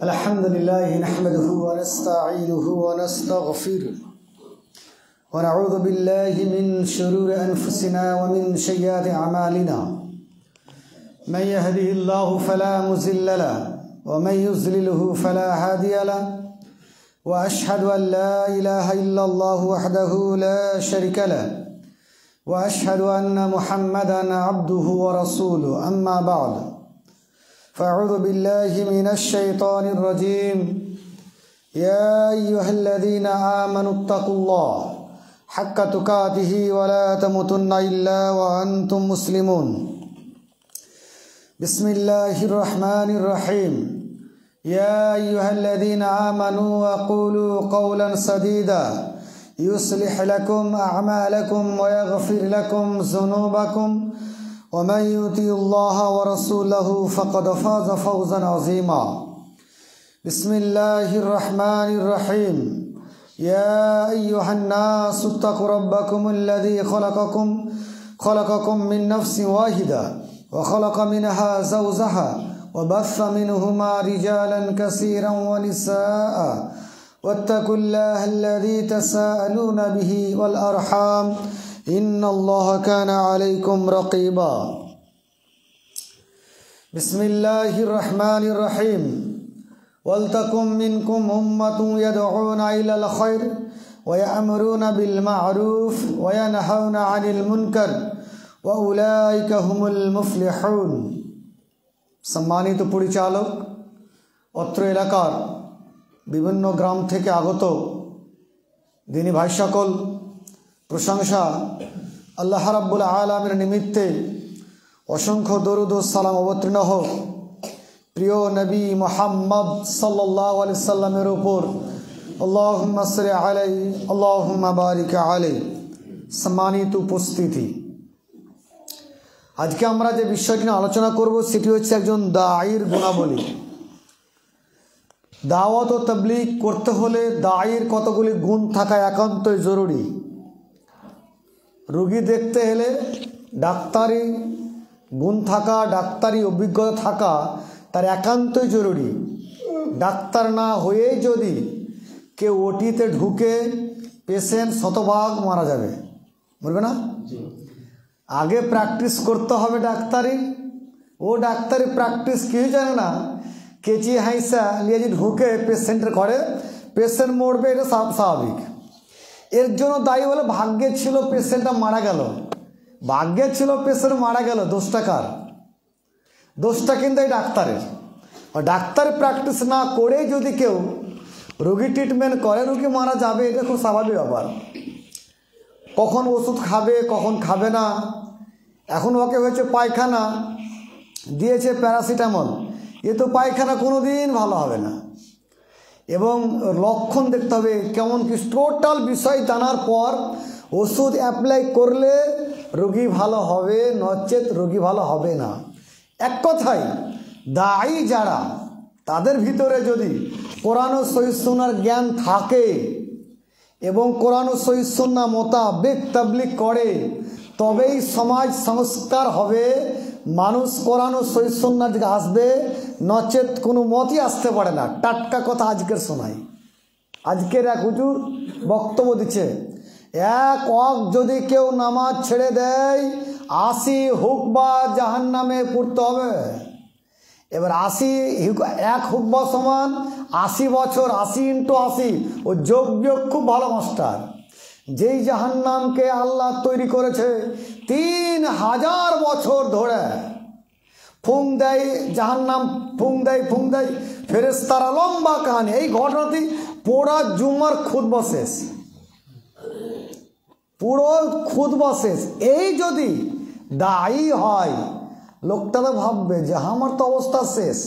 अल्हम्दुलिल्लाह नहमदुहु व नस्तईनुहु व नस्तगफिरुह व नऊज़ु बिल्लाहि मिन शुरूरि अनफुसिना व मिन सय्यिआति अमालिना मन यहदिहिल्लाहु फला मुज़िल्ल लहु व मन युज़्लिल्हु फला हादिय लहु व अशहदु अन ला इलाहा इल्लल्लाहु वहदहु ला शरीका लहु व अशहदु अन्ना मुहम्मदन अब्दुहु व रसूलुहु अम्मा बअद फ़अऊज़ु बिल्लाहि मिनश शैतानिर रजीम या अय्युहल्लज़ीना आमनुत्तक़ुल्लाह हक़्क़ तुक़ातिही व ला तमूतुन्ना इल्ला व अंतुम मुस्लिमून। बिस्मिल्लाहिर रहमानिर रहीम। या अय्युहल्लज़ीना आमनू वक़ूलू क़ौलन सदीदा युस्लिह लकुम अअमालकुम व यग़फिर लकुम ज़ुनूबकुम वमन युतिइल्लाह व रसूलहु फ़क़द फ़ाज़ फ़ौज़न अज़ीमा। बिस्मिल्लाहिर रहमानिर रहीम। या अय्युहन्नासु इत्तक़ू रब्बकुमुल्लज़ी ख़लक़कुम मिन नफ़्सिन वाहिदा व ख़लक़ मिनहा ज़ौजहा व बस्स मिनहुमा रिजालन कसीरन व निसाअ वत्तक़ुल्लाहल्लज़ी तसाअलूना बिही वल अरहाम इन्नल्लाह काना अलैकुम रक़ीबा। बिस्मिल्लाहिर रहमानिर रहीम। वल्तकुम मिनकुम उम्मतुन यदऊना इलल खैर व यअमुरूना बिल मारूफ व यनहौना अनिल मुनकर व उलाइका हुमुल मुफ्लिहून। सम्मानित परिचालक, अत्र एलाकार विभिन्न ग्राम थेके आगत दिनी भाई सकल प्रशंसा आल्लाह रब्बुल आलामीर निमित्ते असंख्य दरूद व सालाम अवतीर्ण होक प्रिय नबी मुहम्मद सल्लल्लाहु अलैहि वसल्लमेर ऊपर अल्लाहुम्मा सल्लि अलैहि अल्लाहुम्मा बारिक अलैहि। सम्मानित उपस्थिति, आज के आमरा जे विषयटी निये आलोचना करब सेटी हच्छे एकजन दाईर गुणावली। दाওয়াত ও তাবলীগ করতে হলে দায়ীর কতগুলি গুণ থাকা একান্তই জরুরি। রোগী দেখতে হলে ডাক্তারি গুণ থাকা, ডাক্তারি অভিজ্ঞতা থাকা তার একান্তই জরুরি। ডাক্তার না হয়েই যদি কেউ ওটিতে ঢুকে পেশেন্ট শতভাগ মারা যাবে, মরবে না? আগে প্র্যাকটিস করতে হবে ডাক্তারি। ও ডাক্তারি প্র্যাকটিস কেউ জানে না, কেচি হাইসা নিয়ে যদি ঢুকে পেশেন্টের ঘরে পেশেন্ট মরবে, এটা স্বাভাবিক। এর জন্য দায়ী হলো ভাগ্যে ছিল পেশেন্টটা মারা গেল, ভাগ্যে ছিল পেশেন্ট মারা গেল, দোষটা কার? দোষটা কিন্তু এই ডাক্তারের। ডাক্তার প্র্যাকটিস না করে যদি কেউ রোগী ট্রিটমেন্ট করে, রোগী মারা যাবে, এটা খুব স্বাভাবিক ব্যাপার। কখন ওষুধ খাবে কখন খাবে না। এখন ওকে হয়েছে পায়খানা, দিয়েছে প্যারাসিটামল, এ তো পায়খানা কোনো দিন ভালো হবে না। এবং লক্ষণ দেখতে হবে কেমন কি, টোটাল বিষয় জানার পর ওষুধ অ্যাপ্লাই করলে রোগী ভালো হবে, নচেত রোগী ভালো হবে না। এক কথায় দায়ী যারা, তাদের ভিতরে যদি কোরআন ও সহিহ সুন্নাহর জ্ঞান থাকে এবং কোরআন ও সহিহ সুন্নাহ মোতাবেক তাবলীগ করে, তবেই সমাজ সংস্কার হবে, মানুষ কোরআন ও সহিহ সুন্নাহর দিকে আসবে, নচেত কোনো মতই আসতে পারে না। টাটকা কথা আজকের শোনাই। আজকের এক হুজুর বক্তব্য দিচ্ছে, এক ওয়াক্ত যদি কেউ নামাজ ছেড়ে দেয় 80 হুকবা জাহান্নামে পড়তে হবে। এবার 80 এক হুকবা সমান 80 বছর, 80 × 80। ও যোগ বিয়োগ খুব ভালো মাস্টার। যেই জাহান্নামকে আল্লাহ তৈরি করেছে 3000 বছর ধরে, ফুং দেয় জাহান্নাম, ফুং দেয় ফেরেশতারা, লম্বা কাহিনী। এই ঘটনাটি পুরো জুমার খুতবা শেষ, পুরো খুতবা শেষ। এই যদি দায়ী হয়, লোকটা তো ভাববে যে আমার তো অবস্থা শেষ,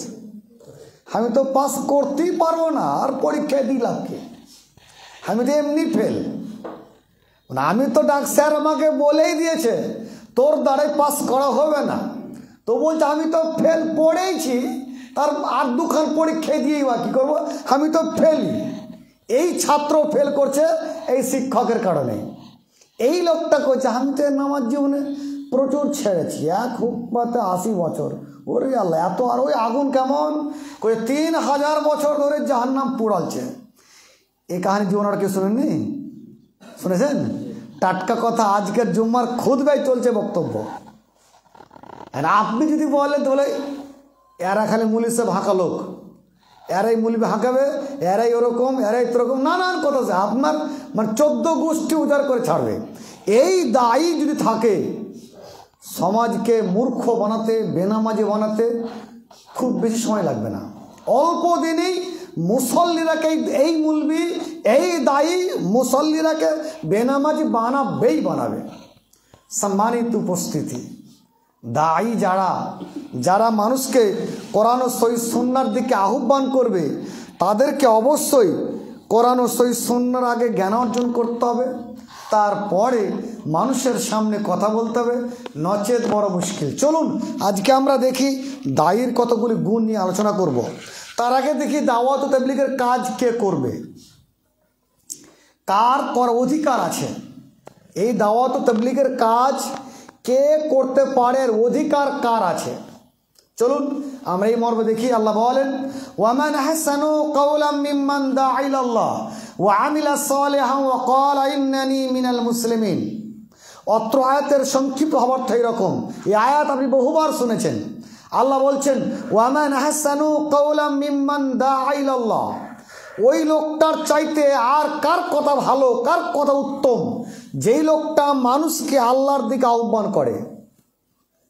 আমি তো পাস করতেই পারবো না, আর পরীক্ষা দিলাম কি, আমি তো এমনি ফেল। আমি তো স্যার আমাকে বলেই দিয়েছে তোর দ্বারাই পাস করা হবে না, তো বলছে আমি তো ফেল পড়েইছি, তার আর দুখান পরীক্ষা দিয়েই বা কী করবো, আমি তো ফেলি। এই ছাত্র ফেল করছে এই শিক্ষকের কারণে। এই লোকটা করছে আমি তো নামাজ জীবনে প্রচুর ছেড়েছি, এক হুকমাতে 80 বছর, ওরে আল্লাহ এত, আর ওই আগুন কেমন করে 3000 বছর ধরে জাহান্নাম পোড়াচ্ছে। এই কাহিনী জীবন আর কেউ শোনেননি? শুনেছেন? টাটকা কথা, আজকের জুম্মার খুতবায় চলছে বক্তব্য। আর আপনি যদি বলেন তাহলে এরা খালি মুলি সব হাঁকা লোক, এরাই মুলি হাঁকাবে, এরাই ওরকম, এরাই তোরকম, নানান কথা আছে। আপনার মানে 14 গোষ্ঠী উজাড় করে ছাড়বে। এই দায়ী যদি থাকে সমাজকে মূর্খ বানাতে, বেনামাজি বানাতে খুব বেশি সময় লাগবে না। অল্প দিনেই মুসল্লিরাকে, এই মুলবি, এই দায়ী মুসল্লিরাকে বেনামাজি বানাবে। সম্মানিত উপস্থিতি, দায়ী যারা মানুষকে কোরআন ও সহিহ সুন্নাহর দিকে আহ্বান করবে তাদেরকে অবশ্যই কোরআন ও সহিহ সুন্নাহর আগে জ্ঞান অর্জন করতে হবে, তারপরে মানুষের সামনে কথা বলতে হবে, নচেত বড় মুশকিল। চলুন আজকে আমরা দেখি দায়ীর কতগুলি গুণ নিয়ে আলোচনা করব। তার আগে দেখি দাওয়াত ও তাবলীগের কাজ কে করবে, কার অধিকার আছে। এই দাওয়াত ও তাবলীগের কাজ কে করতে পারে, অধিকার কার আছে। চলুন আমরা এই মর্মে দেখি। আল্লাহ বলেন, ওয়ামান আহসানু কাওলাম মিম্মান দাআ ইলাল্লাহ ওয়া আমিলা সালিহান ওয়া ক্বালা ইন্নানি মিনাল মুসলিমিন। অত্র আয়াতের সংক্ষিপ্ত অর্থ এরকম। এই আয়াত আপনি বহুবার শুনেছেন। আল্লাহ বলছেন, ওয়ামান আহসানু কাওলাম মিম্মান দাআ ইলাল্লাহ। ওই লোকটার চাইতে আর কার কথা ভালো, কার কথা উত্তম, যেই লোকটা মানুষকে আল্লাহর দিকে আহ্বান করে।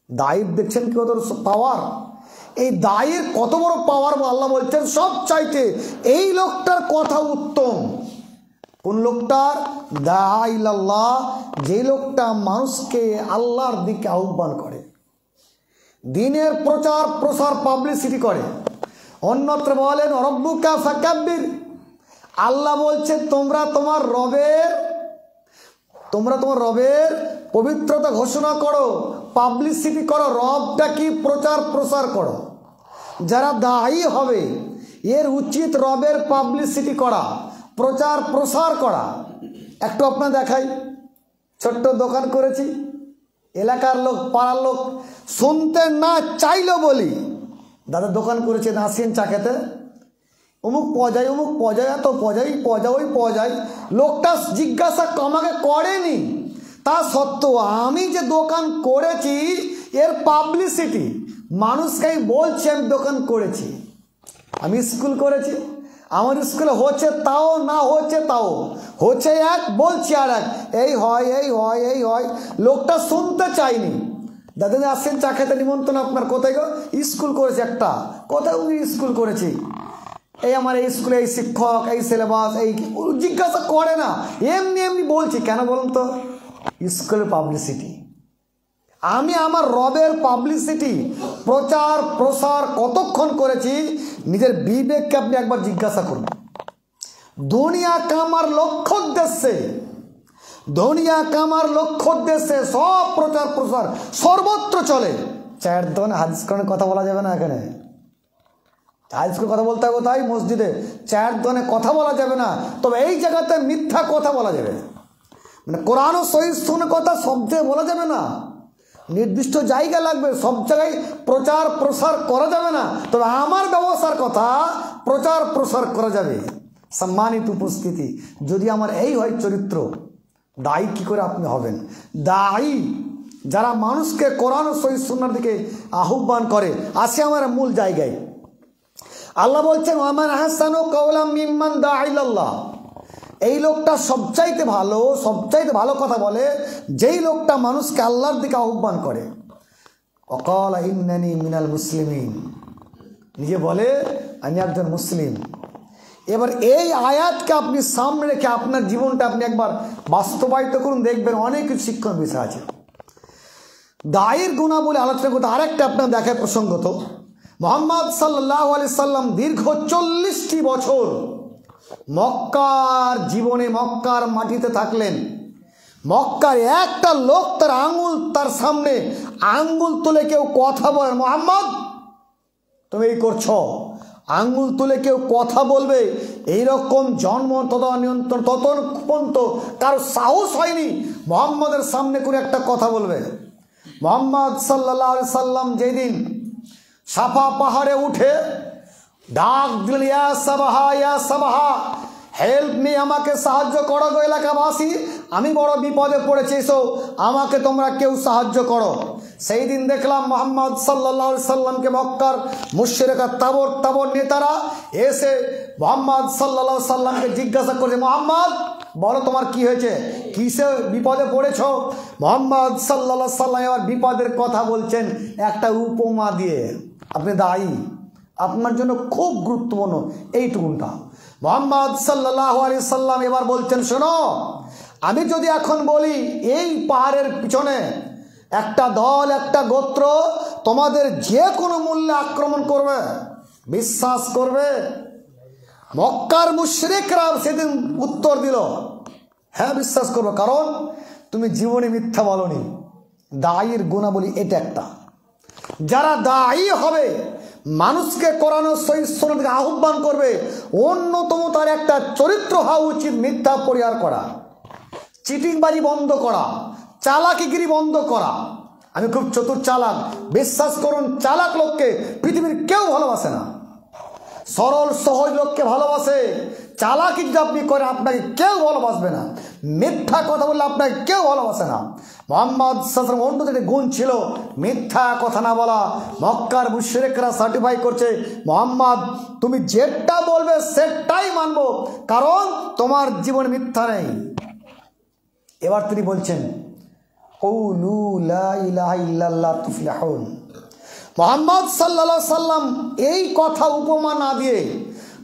দায়ীর দেখছেন কি কত পাওয়ার, এই দায়ীর কত বড় পাওয়ার। আল্লাহ বলছেন সব চাইতে এই লোকটার কথা উত্তম। কোন লোকটার? দাআ ইলাল্লাহ, যে লোকটা মানুষকে আল্লাহর দিকে আহ্বান করে, দিনের প্রচার প্রসার পাবলিসিটি করে। অন্যত্র বলেন রব্বুকা ফাকাব্বির। আল্লাহ বলছে তোমরা তোমার রবের পবিত্রতা ঘোষণা করো, পাবলিসিটি করো, রবটা কি প্রচার প্রসার করো। যারা দায়ী হবে এর উচিত রবের পাবলিসিটি করা, প্রচার প্রসার করা। একটু আপনার দেখাই, ছোট্ট দোকান করেছি, এলাকার লোক, পাড়ার লোক শুনতে না চাইলো বলি, দাদা দোকান করেছে, আসেন চা খেতে, অমুক পর্যায়, অমুক পর্যায়, এত পর্যায়। লোকটা জিজ্ঞাসা আমাকে করেনি, তা সত্ত্বেও আমি যে দোকান করেছি এর পাবলিসিটি মানুষকে বলছি আমি দোকান করেছি। আমি স্কুল করেছি, আমার স্কুলে হচ্ছে তাও, না হচ্ছে তাও, হচ্ছে এক, বলছি আর এক, এই হয়। লোকটা শুনতে চাইনি। দাদা আসেন চা খেতে, নিমন্ত্রণ আপনার। কোথায় গো? স্কুল করেছে একটা। কোথায়? স্কুল করেছি, এই আমার এই স্কুলে এই শিক্ষক, এই সিলেবাস, এই জিজ্ঞাসা করে না, এমনি বলছি। কেন বলুন তো? স্কুলের পাবলিসিটি। আমি আমার রবের পাবলিসিটি, প্রচার প্রসার কতক্ষণ করেছি নিজের বিবেককে আপনি একবার জিজ্ঞাসা করুন। দুনিয়া কামার লক্ষ্য উদ্দেশ্যে সব প্রচার প্রসার সর্বত্র চলে। চায়ের দোকানে হাদিস কোরআনের কথা বলা যাবে না। এখানে হাদিস কথা বলতে হবে কোথায়? মসজিদে। চায়ের দোকানে কথা বলা যাবে না, তবে এই জায়গাতে মিথ্যা কথা বলা যাবে। মানে কোরআন ও সহিহ সুন্নাহর কথা সব জায়গায় বলা যাবে না, নির্দিষ্ট জায়গা লাগবে। সব জায়গায় প্রচার প্রসার করা যাবে না, তবে আমার ব্যবসার কথা প্রচার প্রসার করা যাবে। সম্মানিত উপস্থিতি, যদি আমার এই হয় চরিত্র, দায়ী কি করে আপনি হবেন? দায়ী যারা মানুষকে কোরআন ও সহিহ সুন্নাহর দিকে আহ্বান করে। আসে আমার মূল জায়গায়। আল্লাহ বলছেন, ওয়ামান আহসানু কাওলাম মিম্মান দাআ ইলাল্লাহ। এই লোকটা সবচাইতে ভালো কথা বলে যেই লোকটা মানুষকে আল্লাহর দিকে আহ্বান করে। ওয়াকালা ইন্নানি মিনাল মুসলিমিন, নিজে বলে আমি একজন মুসলিম। এবার এই আয়াতকে আপনি সামনে রেখে আপনার জীবনটা আপনি একবার বাস্তবায়িত করুন, দেখবেন অনেক কিছু শিক্ষণীয় বিষয় আছে। দায়ের গুণাবলী আলোচনা করতে আরেকটা আপনার দেখায় প্রসঙ্গত। মুহাম্মদ সাল্লাল্লাহু আলাইহি সাল্লাম দীর্ঘ 40টি বছর মক্কার জীবনে, মক্কার মাটিতে থাকলেন। মক্কার একটা লোক তার সামনে আঙ্গুল তুলে কেউ কথা বলে, মুহাম্মদ তুমি এই করছো, আঙ্গুল তুলে কেউ কথা বলবে, এইরকম জন্ম নিয়ন্ত্রণ তত কারো সাহস হয়নি মুহাম্মদের সামনে করে একটা কথা বলবে। মুহাম্মদ সাল্লাল্লাহু আলাইহি সাল্লাম যেদিন সাফা পাহাড়ে উঠে ডাক দিলেন, ইয়া সাবাহা ইয়া সাবাহা, হেল্প মি, আমাকে সাহায্য করো গো এলাকাবাসী, আমি বড় বিপদে পড়েছি, এসো আমাকে তোমরা কেউ সাহায্য করো। সেই দিন দেখলাম মুহাম্মদ সাল্লাল্লাহু আলাইহি সাল্লামকে মক্কার মুশরিকরা তাবর তাবর নেতারা এসে মুহাম্মদ সাল্লাল্লাহু আলাইহি সাল্লামকে জিজ্ঞাসা করছে, মুহাম্মদ বলো তোমার কি হয়েছে, কিসে বিপদে পড়েছো? মুহাম্মদ সাল্লাল্লাহু আলাইহি সাল্লাম এবার বিপদের কথা বলছেন একটা উপমা দিয়ে। আপনি দায়ী, আপনার জন্য খুব গুরুত্বপূর্ণ এইটুকুনটা। মুহাম্মদ সাল্লাল্লাহু আলাইহি সাল্লাম এবার বলছেন, শোনো, আমি যদি এখন বলি এই পাহাড়ের পিছনে একটা দল একটা গোত্র তোমাদের যে কোনো মূল্যে আক্রমণ করবে, বিশ্বাস করবে? মক্কার মুশরিকরা সেদিন উত্তর দিল, হ্যাঁ বিশ্বাস করবো, কারণ তুমি জীবনে মিথ্যা বলনি। দায়ীর গুণাবলী এটা একটা, যারা দায়ী হবে মানুষকে কোরআন ও সহিহ সুন্নাহ থেকে আহ্বান করবে, অন্যতম তার একটা চরিত্র হওয়া উচিত মিথ্যা পরিহার করা, চিটিংবাজি বন্ধ করা, চালাকিগিরি বন্ধ করা। আমি খুব চতুর চালাক, বিশ্বাস করুন চালাক লোককে পৃথিবীর কেউ ভালোবাসে না, সরল সহজ লোককে ভালোবাসে। চালাকি যদি আপনি করেন আপনাকে কেউ ভালোবাসবে না, মিথ্যা কথা বললে আপনাকে কেউ ভালোবাসে না। মুহাম্মদ সাল্লাল্লাহু আলাইহি ওয়াসাল্লাম অন্য একটা গুণ ছিল মিথ্যা কথা না বলা। মক্কার মুশরিকরা সার্টিফাই করছে, মুহাম্মদ তুমি যেটা বলবে সেটাই মানবো, কারণ তোমার জীবনে মিথ্যা নেই। এবার তিনি বলছেন, কওলু লা ইলাহা ইল্লাল্লাহ তুফলিহুন। মুহাম্মদ সাল্লাল্লাহু আলাইহি সাল্লাম এই কথা উপমা না দিয়ে,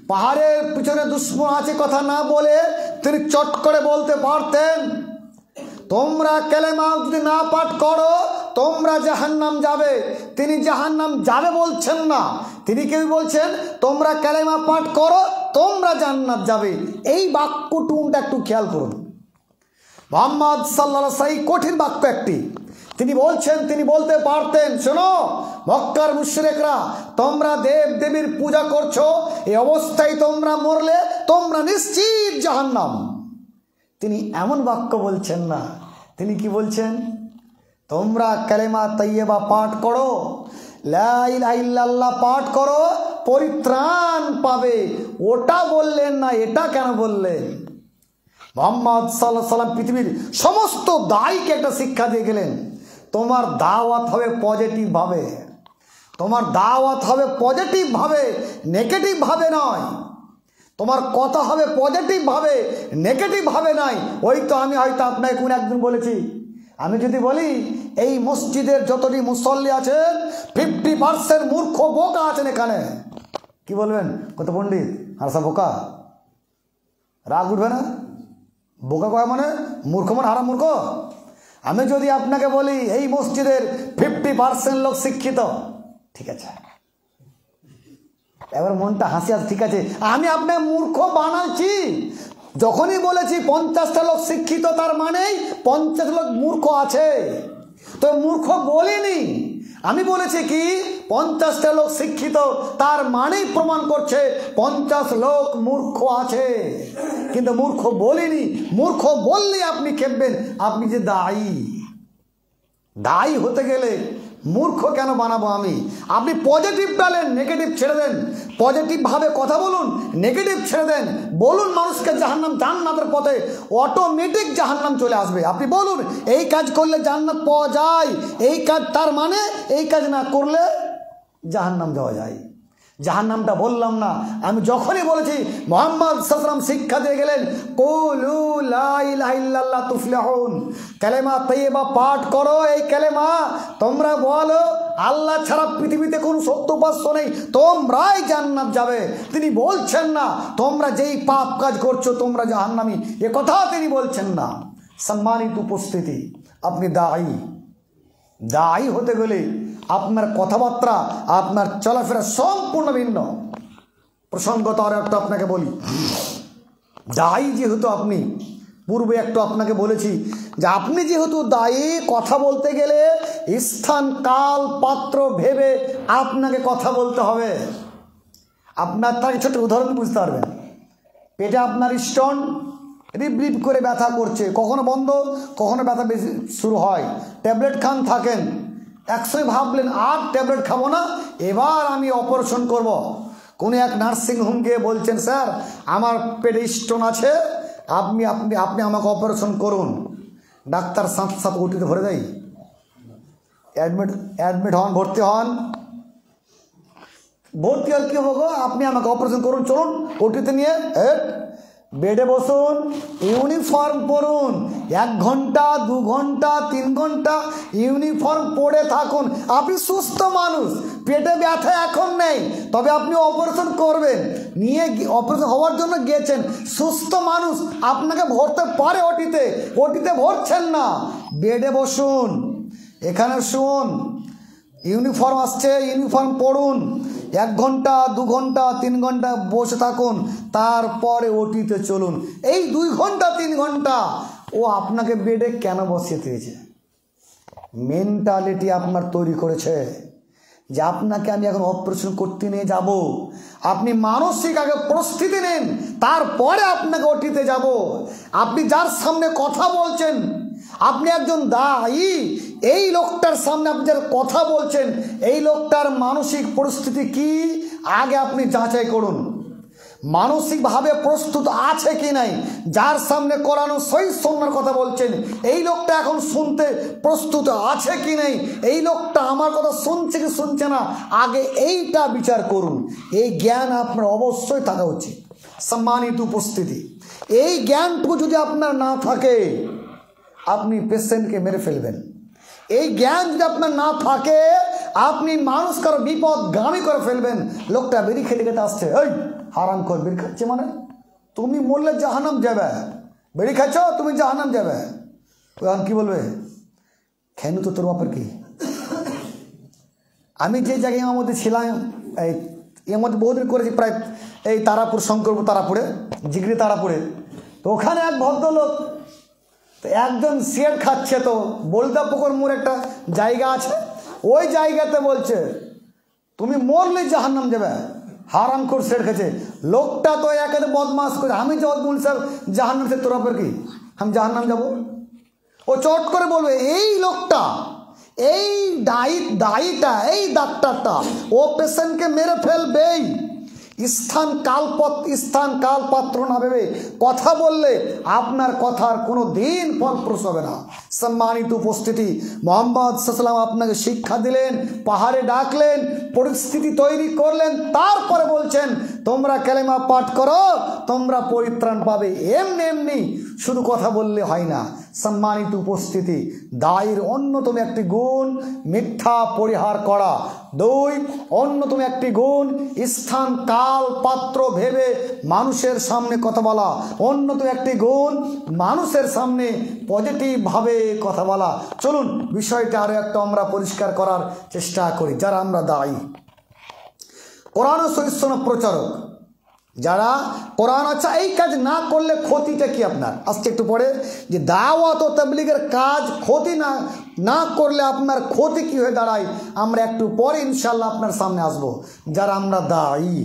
পাহাড়ের পিছনে দুশমন আছে কথা না বলে তিনি চট করে বলতে পারতেন, তোমরা কালেমা যদি না পাঠ করো তোমরা জাহান্নাম যাবে। তিনি জাহান্নাম যাবে বলছেন না, তিনি কেউ বলছেন তোমরা কালেমা পাঠ করো তোমরা জান্নাত যাবে। এই বাক্যটুকুটা একটু খেয়াল করুন। মুহাম্মদ সাল্লাল্লাহু আলাইহি ওয়াসাল্লাম কঠিন বাক্য একটি তিনি বলছেন, তিনি বলতে পারতেন, শোনো মক্কার মুশরিকরা তোমরা দেব দেবীর পূজা করছো, এই অবস্থায় তোমরা মরলে তোমরা নিশ্চিত জাহান্নাম। তিনি এমন বাক্য বলছেন না, তিনি কি বলছেন, তোমরা কালেমা তাইয়্যিবা পাঠ করো, লা ইলাহা ইল্লাল্লাহ পাঠ করো, পরিত্রাণ পাবে। ওটা বললেন না, এটা কেন বললেন? মুহাম্মদ সাল্লাল্লাহু আলাইহি ওয়াসাল্লাম পৃথিবীর সমস্ত দায়ীকে একটা শিক্ষা দিয়ে গেলেন, তোমার দাওয়াত হবে পজিটিভ ভাবে, তোমার দাওয়াত হবে পজিটিভ ভাবে, নেগেটিভ ভাবে নয়। তোমার কথা হবে পজিটিভ ভাবে, নেগেটিভ ভাবে নয়। ওই তো আমি হয়তো আপনাকে কোন একদিন বলেছি, আমি যদি বলি এই মসজিদের যতটি মুসল্লি আছেন 50% মূর্খ বোকা আছেন এখানে, কি বলবেন? কত পণ্ডিত হারসা বোকা, রাগ উঠবে না? বোকা কয় মানে মূর্খ, মানে হারা মূর্খ। আমি যদি আপনাকে বলি এই মসজিদের 50% লোক শিক্ষিত, ঠিক আছে, এবার মনটা হাসি আছে, ঠিক আছে, আমি আপনাকে মূর্খ বানাচ্ছি। যখনই বলেছি 50টা লোক শিক্ষিত, তার মানেই 50 লোক মূর্খ আছে। তো মূর্খ বলিনি, আমি বলেছি কি 50টা লোক শিক্ষিত, তার মানেই প্রমাণ করছে 50 লোক মূর্খ আছে, কিন্তু মূর্খ বলিনি। মূর্খ বললে আপনি খেপবেন, আপনি যে দায়ী, দায়ী হতে গেলে মূর্খ কেন বানাবো আমি? আপনি পজিটিভ ডালেন, নেগেটিভ ছেড়ে দেন, পজিটিভ ভাবে কথা বলুন, নেগেটিভ ছেড়ে দেন, বলুন মানুষকে জাহান্নাম জান্নাতের পথে, অটোমেটিক জাহান্নাম চলে আসবে। আপনি বলুন এই কাজ করলে জান্নাত পাওয়া যায়, এই কাজ, তার মানে এই কাজ না করলে জাহান্নাম যাওয়া যায়। জাহান্নামটা বললাম না, আমি যখনই বলেছি মুহাম্মদ সাল্লাল্লাহু আলাইহি ওয়াসাল্লাম শিক্ষা দিয়ে গেলেন, কুলু লা ইলাহা ইল্লাল্লাহ তুফলিহুন, কালেমা তাইয়্যিবা পাঠ করো। এই কালেমা তোমরা বলো আল্লাহ ছাড়া পৃথিবীতে কোনো সত্য উপাস্য নেই, তোমরাই জান্নাত যাবে। তিনি বলছেন না তোমরা যেই পাপ কাজ করছো তোমরা জাহান্নামী, এ কথা তিনি বলছেন না। সম্মানিত উপস্থিতি, আপনি দায়ী, দায়ী হতে গেলে আপনার কথাবার্তা, আপনার চলাফেরা সম্পূর্ণ ভিন্ন। প্রসঙ্গত আর একটা আপনাকে বলি, দায়ী যেহেতু আপনি, পূর্বে একটু আপনাকে বলেছি যে আপনি যেহেতু দায়ী, কথা বলতে গেলে স্থান কাল পাত্র ভেবে আপনাকে কথা বলতে হবে। আপনার তার ছোট উদাহরণ বুঝতে পারবেন। পেটে আপনার স্টোন রিপ রিপ করে ব্যথা করছে, কখনো বন্ধ কখনো ব্যথা বেশি শুরু হয়, ট্যাবলেট খান থাকেন, একসময় ভাবলেন আর ট্যাবলেট খাবো না, এবার আমি অপারেশন করব। কোনো এক নার্সিংহোম গিয়ে বলছেন, স্যার আমার পেটে স্টোন আছে, আপনি আপনি আপনি আমাকে অপারেশন করুন। ডাক্তার সাথে সাথে ওটিতে ভরে দেয়, অ্যাডমিট হন, ভর্তি হন। ভর্তি হল কী হবো, আপনি আমাকে অপারেশন করুন, চলুন ওটিতে নিয়ে বেডে বসুন, ইউনিফর্ম পরুন, 1 ঘন্টা 2 ঘন্টা 3 ঘন্টা ইউনিফর্ম পরে থাকুন। আপনি সুস্থ মানুষ, পেটে ব্যথা এখন নেই, তবে আপনি অপারেশন করবেন, নিয়ে অপারেশন হওয়ার জন্য গেছেন, সুস্থ মানুষ, আপনাকে ভরতে পারে ওটিতে, ওটিতে ভরছেন না। বেডে বসুন, এখানে শুন, ইউনিফর্ম আসছে, ইউনিফর্ম পরুন, 1 ঘন্টা 2 ঘন্টা 3 ঘন্টা বসে থাকুন, তারপরে ওটিতে চলুন। এই 2 ঘন্টা 3 ঘন্টা ও আপনাকে বেডে কেন বসিয়ে দিয়েছে? মেন্টালিটি আপনার তৈরি করেছে যে আপনাকে আমি এখন অপারেশন করতে নিয়ে যাব। আপনি মানসিক আগে প্রস্তুতি নেন, তারপরে আপনাকে ওটিতে যাব। আপনি যার সামনে কথা বলছেন, আপনি একজন দায়ী, এই লোকটার সামনে আপনি যার কথা বলছেন, এই লোকটার মানসিক পরিস্থিতি কি আগে আপনি যাচাই করুন। মানসিকভাবে প্রস্তুত আছে কি নাই, যার সামনে কোরআন ও সহিহ সুন্নাহর কথা বলছেন, এই লোকটা এখন শুনতে প্রস্তুত আছে কি নাই, এই লোকটা আমার কথা শুনছে কি শুনছে না, আগে এইটা বিচার করুন। এই জ্ঞান আপনার অবশ্যই থাকা উচিত। সম্মানিত উপস্থিতি, এই জ্ঞানটুকু যদি আপনার না থাকে, আপনি পেশেন্টকে মেরে ফেলবেন। এই জ্ঞান যদি আপনার না থাকে, আপনি মানুষ কারো বিপদগামী করে ফেলবেন। লোকটা বেরি খেতে খেতে আসছে, এই হারাম কর, বেরি খাচ্ছে মানে তুমি মরলে জাহান্নাম যাবে, বেরি খাচ্ছ তুমি জাহান্নাম যাবে। এখন কি বলবে, খেনু তো তোর বাপের কি। আমি যে জায়গায় আমার মধ্যে ছিলাম, এর মধ্যে বহুদিন করেছি, প্রায় এই তারাপুর, শঙ্করপুর তারাপুরে, জিগরি তারাপুরে, তো ওখানে এক ভদ্রলোক, তো একজন শের খাচ্ছে, তো বলদা পুকুর মোড় একটা জায়গা আছে, ওই জায়গাতে বলছে তুমি মরলে জাহান্নাম যাবে, হারাম করে শের খেছে। লোকটা তো একেবারে বদমাস করে, আমি যে বল স্যার জাহান্নাম সে তোর বাপের কি, আমি জাহান্নাম যাব। ও চট করে বলবে, এই লোকটা, এই দায়ীটা, এই ডাক্তারটা ও পেশেন্টকে মেরে ফেলবেই। স্থান কাল পাত্র না ভেবে কথা বললে আপনার কথার কোনো দিন ফলপ্রসূ হবে না। সম্মানিত উপস্থিতি, মুহাম্মদ সাল্লাল্লাহু আলাইহি ওয়াসাল্লাম আপনাকে শিক্ষা দিলেন, পাহাড়ে ডাকলেন, পরিস্থিতি তৈরি করলেন, তারপরে বলছেন তোমরা কালেমা পাঠ করো, তোমরা পরিত্রাণ পাবে। এমনি এমনি শুধু কথা বললে হয় না। সম্মানিত উপস্থিতি, দায়ের অন্যতম একটি গুণ মিথ্যা পরিহার করা। 2, অন্যতম একটি গুণ স্থান কাল পাত্র ভেবে মানুষের সামনে কথা বলা। অন্যতম একটি গুণ মানুষের সামনে পজিটিভভাবে কথা বলা। চলুন বিষয়টা আরও একটা আমরা পরিষ্কার করার চেষ্টা করি। যারা আমরা দায়ী, কোরআন ও সহিহ সুন্নাহ প্রচারক, যারা কোরআন আচ্ছা এই কাজ না করলে ক্ষতিটা কি আপনার, আজকে একটু পরে যে দাওয়াত ও তাবলীগের কাজ ক্ষতি না করলে আপনার ক্ষতি কি হয়ে দাঁড়ায়, আমরা একটু পরে ইনশাআল্লাহ আপনার সামনে আসব। যারা আমরা দায়ী,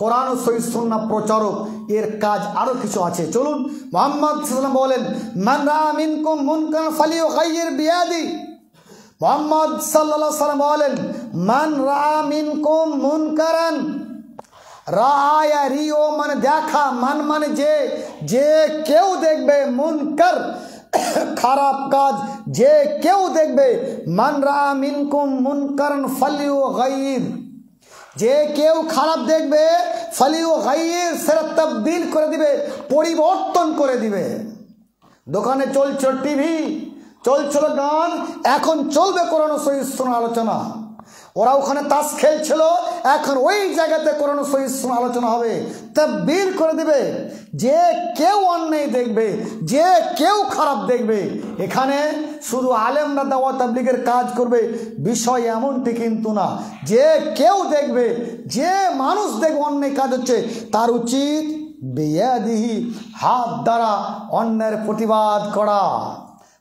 কোরআন ও সহিহ সুন্নাহ প্রচারক, এর কাজ আরও কিছু আছে। চলুন, মুহাম্মদ সাল্লাল্লাহু আলাইহি ওয়াসাল্লাম বলেন, মান রাআ মিনকুম মুনকারান ফালিয়ুগাইয়ির বিয়াদি। মুহাম্মদ সাল্লাল্লাহু আলাইহি ওয়াসাল্লাম বলেন, মান রাআ মিনকুম মুনকারান, রায়া রিও মানে দেখা, মান মানে যে কেউ দেখবে, মুনকার খারাপ কাজ যে কেউ দেখবে, মান রা মিনকুম মুনকারান ফালিয়ুগাইয়ির, যে কেউ খারাপ দেখবে, ফালিয়ুগাইয়ির সেটা তাবদীল করে দিবে, পরিবর্তন করে দিবে। দোকানে চলছিল টিভি, চলছিল গান, এখন চলবে কোরআন ও সহিহ সুন্নাহ আলোচনা। ওরা ওখানে তাস খেলছিল, এখন ওই জায়গাতে কোরআন ও সহিহ সুন্নাহ আলোচনা হবে, তাবদীল করে দিবে। যে কেউ অন্যায় দেখবে, যে কেউ খারাপ দেখবে, এখানে শুধু আলেমরা দাওয়াত তাবলীগের কাজ করবে বিষয় এমনটি কিন্তু না। যে কেউ দেখবে, যে মানুষ দেখবে অন্যায় কাজ হচ্ছে, তার উচিত বিয়াদিহি, হাত দ্বারা অন্যায়ের প্রতিবাদ করা।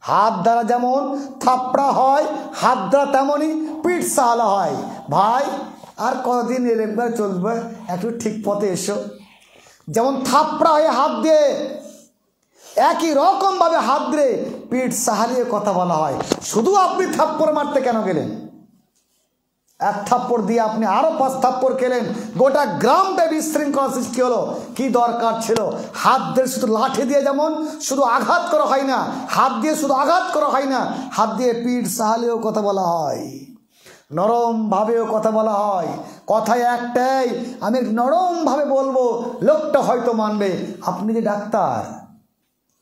হাত দ্বারা যেমন থাপড়া হয়, হাত দ্বারা তেমনই পিঠ সাহালা হয়। ভাই আর কতদিন এরকম চলবে, একটু ঠিক পথে এসো। যেমন থাপড়া হয়ে হাত দিয়ে, একই রকমভাবে হাত দিয়ে পিঠ সাহালিয়ে কথা বলা হয়। শুধু আপনি থাপ্পড় মারতে কেন গেলেন? এক থাপ্পড় দিয়ে আপনি আরো 5 থাপ্পড় খেলেন, গোটা গ্রামটা বিশৃঙ্খলা সৃষ্টি হলো। কি দরকার ছিল? হাত দিয়ে শুধু লাঠি দিয়ে যেমন শুধু আঘাত করা হয় না, হাত দিয়ে শুধু আঘাত করা হয় না, হাত দিয়ে পিঠ সাহালেও কথা বলা হয়, নরম ভাবেও কথা বলা হয়। কথায় একটাই, আমি নরম ভাবে বলবো, লোকটা হয়তো মানবে। আপনি যে ডাক্তার,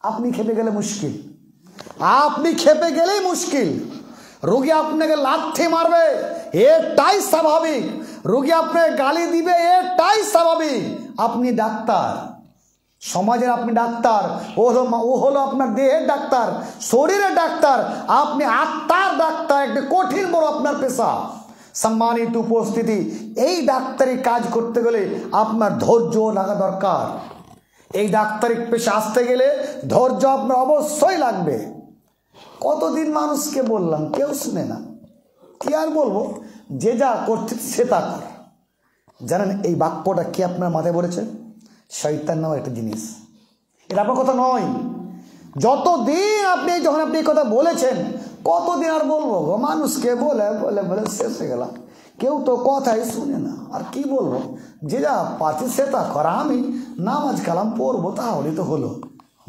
আপনি খেপে গেলে মুশকিল, আপনি খেপে গেলেই মুশকিল। রোগী আপনাকে লাথি মারবে, এটাই স্বাভাবিক। রোগী আপনাকে গালি দিবে, এটাই স্বাভাবিক। আপনি ডাক্তার, সমাজের আপনি ডাক্তার, ও হলো আপনার দেহের ডাক্তার, শরীরের ডাক্তার, আপনি আত্মার ডাক্তার। একটি কঠিন বড় আপনার পেশা। সম্মানিত উপস্থিতি, এই ডাক্তারি কাজ করতে গেলে আপনার ধৈর্য লাগা দরকার। এই ডাক্তারি পেশা আসতে গেলে ধৈর্য আপনার অবশ্যই লাগবে। কতদিন মানুষকে বললাম, কেউ শুনে না। কি আর বলবো, যে যা করছে সে তা কর। জানেন এই বাক্যটা কি আপনার মাথায় বলেছে? শয়তান নামে একটা জিনিস। এটা আপনার কথা নয়। যতদিন আপনি যখন আপনি এই কথা বলেছেন, কতদিন আর বলবো গো? মানুষকে বলে বলে বলে শেষ হয়ে গেলাম। কেউ তো কথাই শুনে না। আর কি বলবো, যে যা পারছি সে তা করা। আমি নামাজ কালাম পড়বো, তাহলেই তো হলো।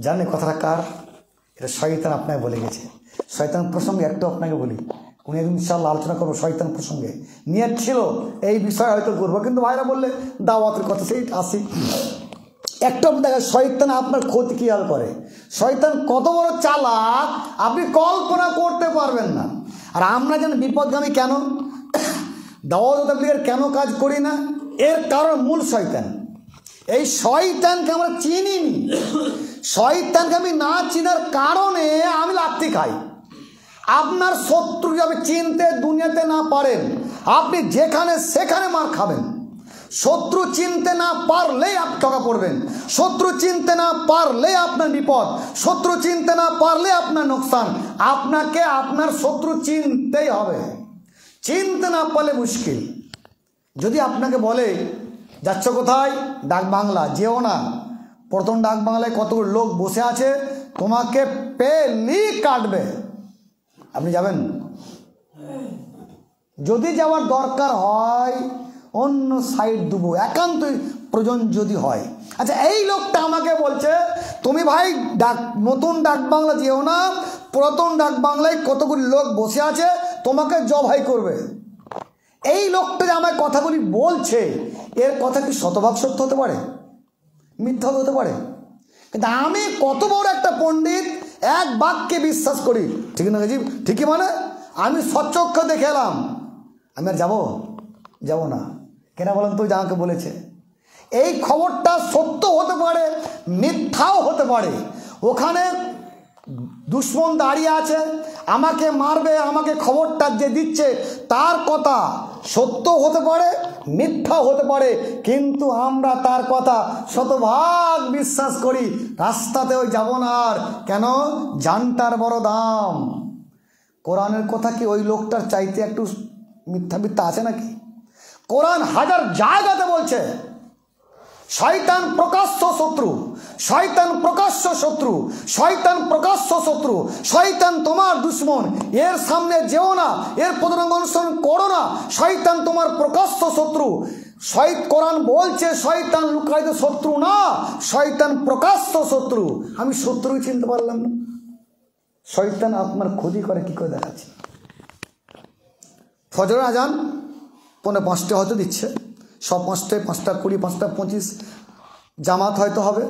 জানেন কথাটা কার? এটা শয়তান আপনাকে বলে গেছে। শয়তান প্রসঙ্গে একটু আপনাকে বলি, উনি একদিন ইনশাআল্লাহ আলোচনা করবো শয়তান প্রসঙ্গে। নিয়ে ছিল এই বিষয়ে হয়তো করবো, কিন্তু ভাইরা বললে দাওয়াতের কথা, সেই আসি। একটু দেখা শয়তান আপনার ক্ষতি কী হাল করে। শয়তান কত বড় চালাক আপনি কল্পনা করতে পারবেন না। আর আমরা যেন বিপদগামী কেন, দাওয়াত তাবলীগের কেন কাজ করি না, এর কারণ মূল শয়তান। এই শয়তানকে আমরা চিনিনি। শয়তানকে আমি না চিনার কারণে আমি লাথি খাই। আপনার শত্রু যাবে চিনতে দুনিয়াতে না পারেন, আপনি যেখানে সেখানে মার খাবেন। শত্রু চিনতে না পারলেই আপনি ঠকা পড়বেন। শত্রু চিনতে না পারলে আপনার বিপদ। শত্রু চিনতে না পারলে আপনার নোকসান। আপনাকে আপনার শত্রু চিনতেই হবে। চিনতে না পারলে মুশকিল। যদি আপনাকে বলে যাচ্ছ কোথায়, ডাক বাংলা, যেও না। প্রথম ডাক বাংলায় কতগুলো লোক বসে আছে, তোমাকে পেলি কাটবে, আপনি যাবেন? যদি যাওয়ার দরকার হয় অন্য সাইড দেবো, একান্তই প্রয়োজন যদি হয়। আচ্ছা, এই লোকটা আমাকে বলছে তুমি ভাই নতুন ডাক বাংলা যেও না, পুরাতন ডাক বাংলায় কতগুলি লোক বসে আছে, তোমাকে জবাই করবে। এই লোকটা যে আমায় কথাগুলি বলছে, এর কথা কি শতভাগ সত্য হতে পারে? মিথ্যা হতে পারে? কিন্তু আমি কত বড় একটা পণ্ডিত, এক বাক্যে বিশ্বাস করি। ঠিক না গাজী? ঠিকই মানে আমি সচক্ষে দেখে এলাম। আমি আর যাবো না। কেন বলেন তো? আমাকে বলেছে। এই খবরটা সত্য হতে পারে, মিথ্যাও হতে পারে। ওখানে দুশ্মন দাঁড়িয়ে আছে, আমাকে মারবে, আমাকে খবরটা যে দিচ্ছে তার কথা সত্য হতে পারে, মিথ্যাও হতে পারে, কিন্তু আমরা তার কথা শতভাগ বিশ্বাস করি। রাস্তাতেও যাব না। আর কেন? জানটার বড় দাম। কোরআনের কথা কি ওই লোকটার চাইতে একটু মিথ্যা আছে নাকি? কোরআন হাজার জায়গাতে বলছে শয়তান প্রকাশ্য শত্রু, শয়তান প্রকাশ্য শত্রু, শয়তান প্রকাশ্য শত্রু, শয়তান তোমার দুশ্মন। এর সামনে যেও না, এর প্রতিরঙ্গ অনুসরণ করো না। শয়তান তোমার প্রকাশ্য শত্রু। কোরআন বলছে শয়তান লুকায়িত শত্রু না, শয়তান প্রকাশ্য শত্রু। আমি শত্রুই চিনতে পারলাম না। শয়তান আপনার ক্ষতি করে কি করে দেখাচ্ছে। ফজরের আজান 4:05 হয়তো দিচ্ছে, সব 5টায়, 5:20, 5:25 জামাত হয়তো হবে।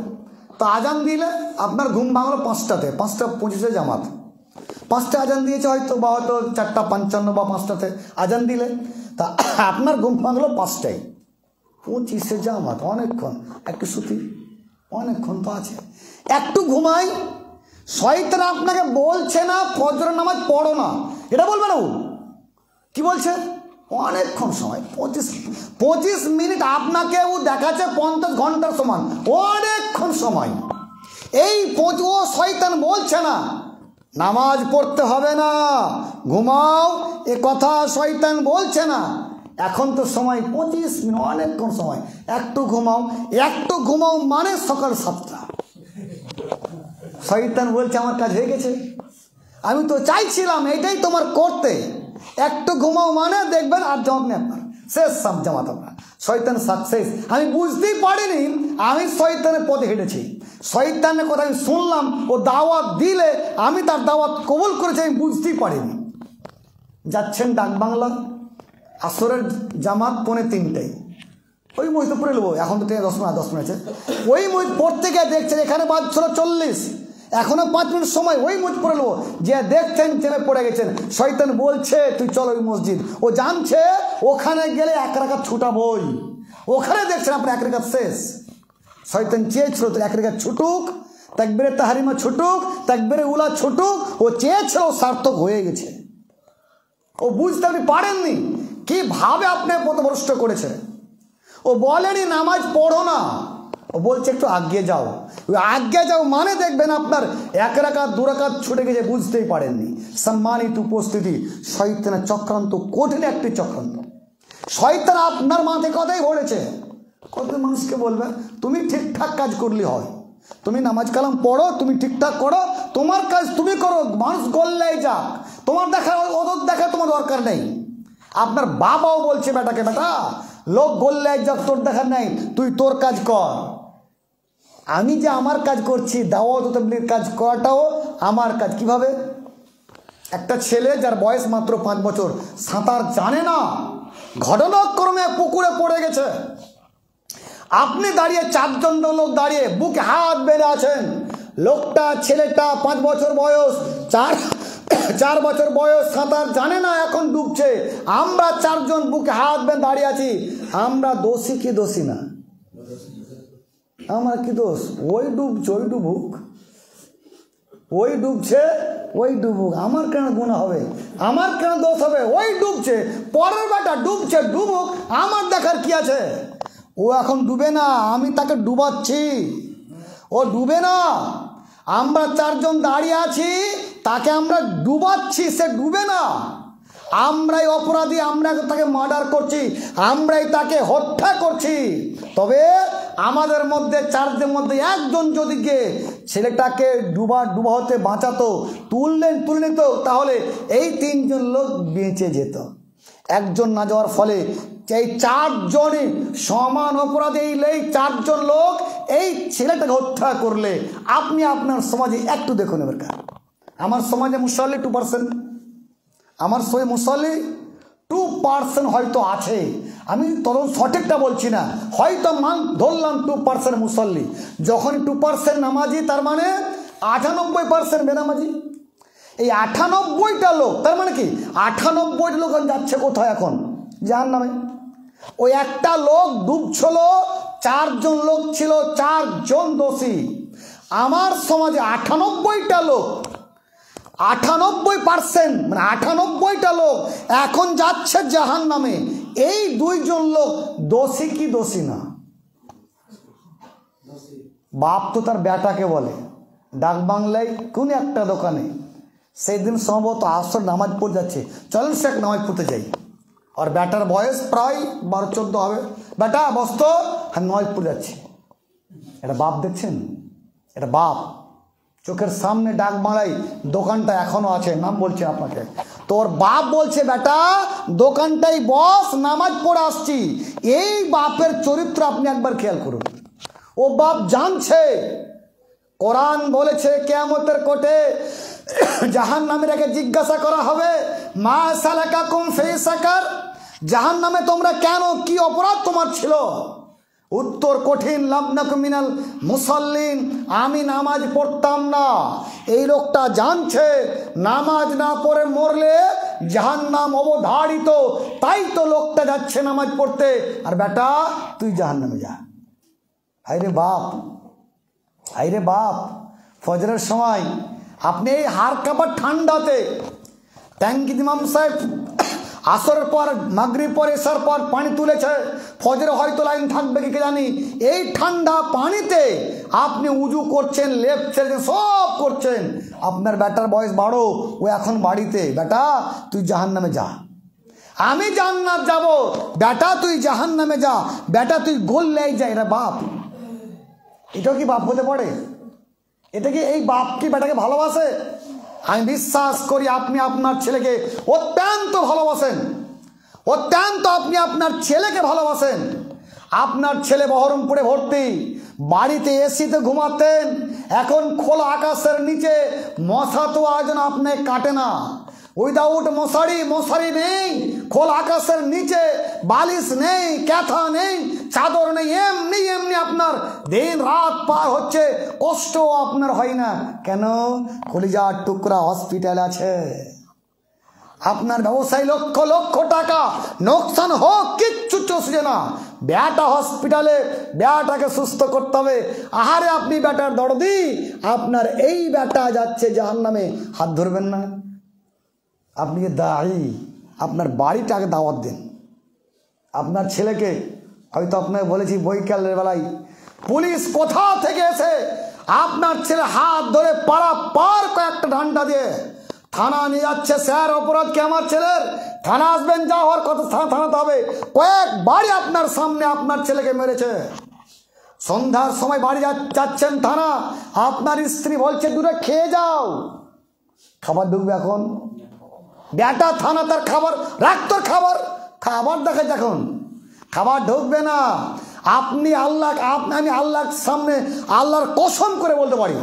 তো আজান দিলে আপনার ঘুম ভাঙলো 5টাতে, 5:25 জামাত। 5টায় আজান দিয়েছে হয়তো, বা হয়তো 4:55 বা 5টাতে আজান দিলে, তা আপনার ঘুম ভাঙলো 5টায়, 25 জামাত। অনেকক্ষণ একটু সুতি, অনেকক্ষণ তো আছে, একটু ঘুমাই। শয়তান আপনাকে বলছে না ফজরের নামাজ পড়ো না, এটা বলবে না। কি বলছে? অনেকক্ষণ সময়, 25 মিনিট আপনাকে ও দেখাচ্ছে 50 ঘন্টার সমান, অনেকক্ষণ সময়। এই ও শয়তান বলছে না নামাজ পড়তে হবে না, ঘুমাও, এ কথা শয়তান বলছে না। এখন তো সময় 25 মিনিট, অনেকক্ষণ সময়, একটু ঘুমাও। একটু ঘুমাও মানে সকাল 7টা। শয়তান বলছে আমার কাজ হয়ে গেছে, আমি তো চাইছিলাম এটাই তোমার করতে, একটু ঘুমাও মানে দেখবেন আর জামাত নেই আপনার, শেষ সব জামাত আপনার, শয়তান সাকসেস। আমি বুঝতেই পারিনি আমি শয়তানের পথে হেঁটেছি, শয়তানের কথা আমি শুনলাম, ও দাওয়াত দিলে আমি তার দাওয়াত কবুল করেছি, আমি বুঝতেই পারিনি। যাচ্ছেন ডাকবাংলা, আসরের জামাত 2:45, ওই মসজিদে পড়ে নেবো, এখন তো 10 মিনিট আছে, ওই মসজিদ পড়তে গিয়ে দেখছেন এখানে বাজছিল 40, এখনো 5 মিনিট সময়, ওই মসজিদ পড়ে নেবো, যে দেখছেন চেপে পড়ে গেছেন। শয়তান বলছে তুই চল ওই মসজিদ, ও জানছে ওখানে গেলে 1 রাকাত ছুটাবই, ওখানে দেখছেন আপনার 1 রাকাত শেষ। শয়তান চেয়েছিল তো 1 রাকাত ছুটুক, তাকবীরে তাহরিমা ছুটুক, তাকবীরে উলা ছুটুক, ও চেয়েছিল, সার্থক হয়ে গেছে। ও বুঝতে আপনি পারেননি কিভাবে আপনি পথভ্রষ্ট করেছে। ও বলেনি নামাজ পড়ো না, ও বলছে একটু আগে যাও, আগে যাও মানে দেখবেন আপনার 1 রাকাত 2 রাকাত ছুটে গেছে, বুঝতেই পারেননি। সম্মানিত উপস্থিতি, শয়তানের চক্রান্ত কঠিন একটি চক্রান্ত। শয়তান আপনার মাথায় কথাই ভরেছে। কত মানুষকে বলবে তুমি ঠিকঠাক কাজ করলে হয়, তুমি নামাজ কালাম পড়ো, তুমি ঠিকঠাক করো, তোমার কাজ তুমি করো, মানুষ গল্লাই যাক, তোমার দেখা ওদের দেখা তোমার দরকার নেই। আপনার বাবাও বলছে বেটাকে, বেটা লোক গল্লাই যাক, তোর দেখার নেই, তুই তোর কাজ কর। আমি যে আমার কাজ করছি, দাওয়াত তাবলীগের কাজ করাটাও আমার কাজ। কিভাবে? একটা ছেলে যার বয়স মাত্র 5 বছর, সাঁতার জানে না, ঘটনাক্রমে পুকুরে পড়ে গেছে। আপনি দাঁড়িয়ে 4 জন লোক দাঁড়িয়ে বুকে হাত বেঁধে আছেন, লোকটা ছেলেটা 5 বছর বয়স, 4 বছর বয়স, সাঁতার জানে না, এখন ডুবছে। আমরা 4 জন বুকে হাত বেঁধে দাঁড়িয়ে আছি, আমরা দোষী কি দোষী না? আমার কি দোষ? ওই ডুবছে, ওই ডুবুক, ওই ডুবছে, ওই ডুবুক, আমার কেন গুনাহ হবে? আমার কেন দোষ হবে? ওই ডুবছে, পরের বেটা ডুবছে, ডুবুক, আমার দেখার কি আছে? ও এখন ডুবে না, আমি তাকে ডুবাচ্ছি, ও ডুবে না। আমরা 4 জন দাঁড়িয়ে আছি, তাকে আমরা ডুবাচ্ছি, সে ডুবে না। আমরাই অপরাধী, আমরা তাকে মার্ডার করছি, আমরাই তাকে হত্যা করছি। তবে আমাদের মধ্যে 4 জনের মধ্যে 1 জন যদি গিয়ে ছেলেটাকে ডুবা হতে বাঁচাতো, তুলে নিত, তাহলে এই 3 জন লোক বেঁচে যেত। 1 জন না যাওয়ার ফলে এই 4 জনই সমান অপরাধী। এই 4 জন লোক এই ছেলেটাকে হত্যা করলে আপনি আপনার সমাজে একটু দেখুন, এবার আমার সমাজে মুসল্লি 2%, আমার সমাজে মুসল্লি 2% হয়তো আছে, আমি তখন সঠিকটা বলছি না, হয়তো ধরলাম 2% মুসল্লি। যখন 2% নামাজি, তার মানে 98% বেনামাজি। এই 98টা লোক, তার মানে কি 98টা লোক যাচ্ছে কোথায়? এখন জাহান্নামে। ওই একটা লোক ডুবছিল, 4 জন লোক ছিল, 4 জন দোষী। আমার সমাজে 98টা লোক, 98% মানে 98টা লোক এখন যাচ্ছে জাহান্নামে। এই 2 জন লোক দোষী কি দোষী না? বাপ তো তার বেটাকে বলে, ডাক বাংলায় কোন একটা দোকানে সেই দিন সম্ভবত আসর নামাজ পড়ে যাচ্ছে, চলেন শেখ নামাজ পড়তে যাই। আর বেটার বয়স প্রায় 12-14 হবে, বেটা বসত, হ্যাঁ নামাজ পড়ে যাচ্ছে। এটা বাপ দেখছেন, এটা বাপ চোখের সামনে ডাক বাংলায় দোকানটা এখনো আছে, নাম বলছে আপনাকে, তোর বাপ বলছে বেটা দোকানটাই বস, নামাজ পড়ে আসছি। এই বাপের চরিত্র আপনি একবার খেয়াল করুন। ও বাপ জানছে কোরআন বলেছে কিয়ামতের কোটে জাহান্নামে রেখে জিজ্ঞাসা করা হবে, মা সালাকাকুম ফি সাকার, জাহান্নামে তোমরা কেন, কি অপরাধ তোমার ছিল? উত্তর কঠিন, লাম নাকু মিনাল মুসাল্লিন, আমি নামাজ পড়তাম না। এই লোকটা জানছে নামাজ না পড়ে মরলে জাহান্নাম অবধারিত, তাই তো লোকটা যাচ্ছে নামাজ পড়তে। আর বেটা তুই জাহান্নামে যা। হায়রে বাপ, হায়রে বাপ, ফজরের সময় আপনি এই হাড় কাঁপা ঠান্ডাতে ট্যাঙ্কি ইমাম সাহেব আসরের পর, মাগরিব পর, এশার পর পানি তুলেছে, ফজরে হয়তো লাইন থাকবে কি জানি, এই ঠান্ডা পানিতে আপনি উজু করছেন, লেপ ছেড়েছেন, সব করছেন। আপনার বেটার বয়স 12, ও এখন বাড়িতে, বেটা তুই জাহান্নামে যা, আমি জান্নাত যাব, বেটা তুই জাহান্নামে যা, বেটা তুই গোল্লায় যা। এরা বাপ, এটাও কি বাপ হতে পারে? এটা কি এই বাপ কি বেটাকে ভালোবাসে? আমি বিশ্বাস করি আপনি আপনার ছেলেকে অত্যন্ত ভালোবাসেন, অত্যন্ত আপনি আপনার ছেলেকে ভালোবাসেন। আপনার ছেলে বহরমপুরে ভর্তি, বাড়িতে এসিতে ঘুমাতেন, এখন খোলা আকাশের নিচে মশা তো আজ আপনি কাটে না, উইদাউট মশারি নেই, খোলা আকাশের নিচে বালিশ নেই, ক্যাথা নেই, চাদর নেই, এমনি এমনি আপনার দিন রাত পার হচ্ছে, কষ্ট আপনার হয় না কেন? কলিজার টুকরা হসপিটাল আছে। আপনার ব্যবসায়ী লক্ষ লক্ষ টাকা নোকসান হোক, কিচ্ছু চষবে না, বেটা হসপিটালে, বেটাকে সুস্থ করতে হবে। আহারে আপনি বেটার দরদি, আপনার এই বেটা যাচ্ছে জাহান্নামে, হাত ধরবেন না? আপনি দায়ী, আপনার বাড়িটাকে দাওয়াত দেন। আপনার ছেলেকে হয়তো আপনাকে বলেছি বৈকালের বেলায়, পুলিশ কোথা থেকে এসে আপনার ছেলে হাত ধরে পাড়া পার কয়েকটা ডান্ডা দিয়ে থানা নিয়ে যাচ্ছে, স্যার অপরাধ কি আমার ছেলের, থানা আসবেন, যা হওয়ার কথা থানাতে হবে। কয়েকবারই আপনার সামনে আপনার ছেলেকে মেরেছে। সন্ধ্যার সময় বাড়ি যাচ্ছেন থানা, আপনার স্ত্রী বলছে দূরে খেয়ে যাও, খাবার ঢুকবে এখন, বেটা থানা তার খাবার রাখ, তোর খাবার দেখে যখন খাবার ঢুকবে না। আপনি আমি আল্লাহর সামনে আল্লাহর কসম করে বলতে পারি,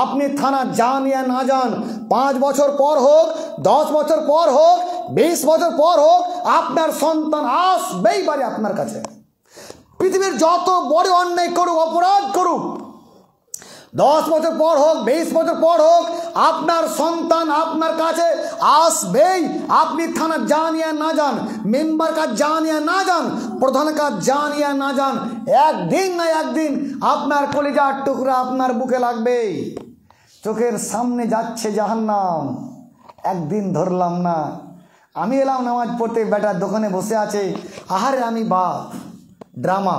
আপনি থানা যান ইয়া না যান, 5 বছর পর হোক, 10 বছর পর হোক, 20 বছর পর হোক, আপনার সন্তান আসবেই পারে আপনার কাছে। পৃথিবীর যত বড় অন্যায় করুক, অপরাধ করুক, 10 বছর পর হোক, 20 বছর পর হোক, আপনার সন্তান আপনার কাছে আসবেই। আপনি থানা যান ইয়া না যান, মেম্বার কাজ যান ইয়া না যান, প্রধান কাজ যান ইয়া না যান, একদিন না একদিন আপনার কলিজার টুকরা আপনার বুকে লাগবে। চোখের সামনে যাচ্ছে জাহান্নাম, একদিন ধরলাম না, আমি এলাম নামাজ পড়তে, বেটার দোকানে বসে আছে, আহারে আমি বাপ। ড্রামা,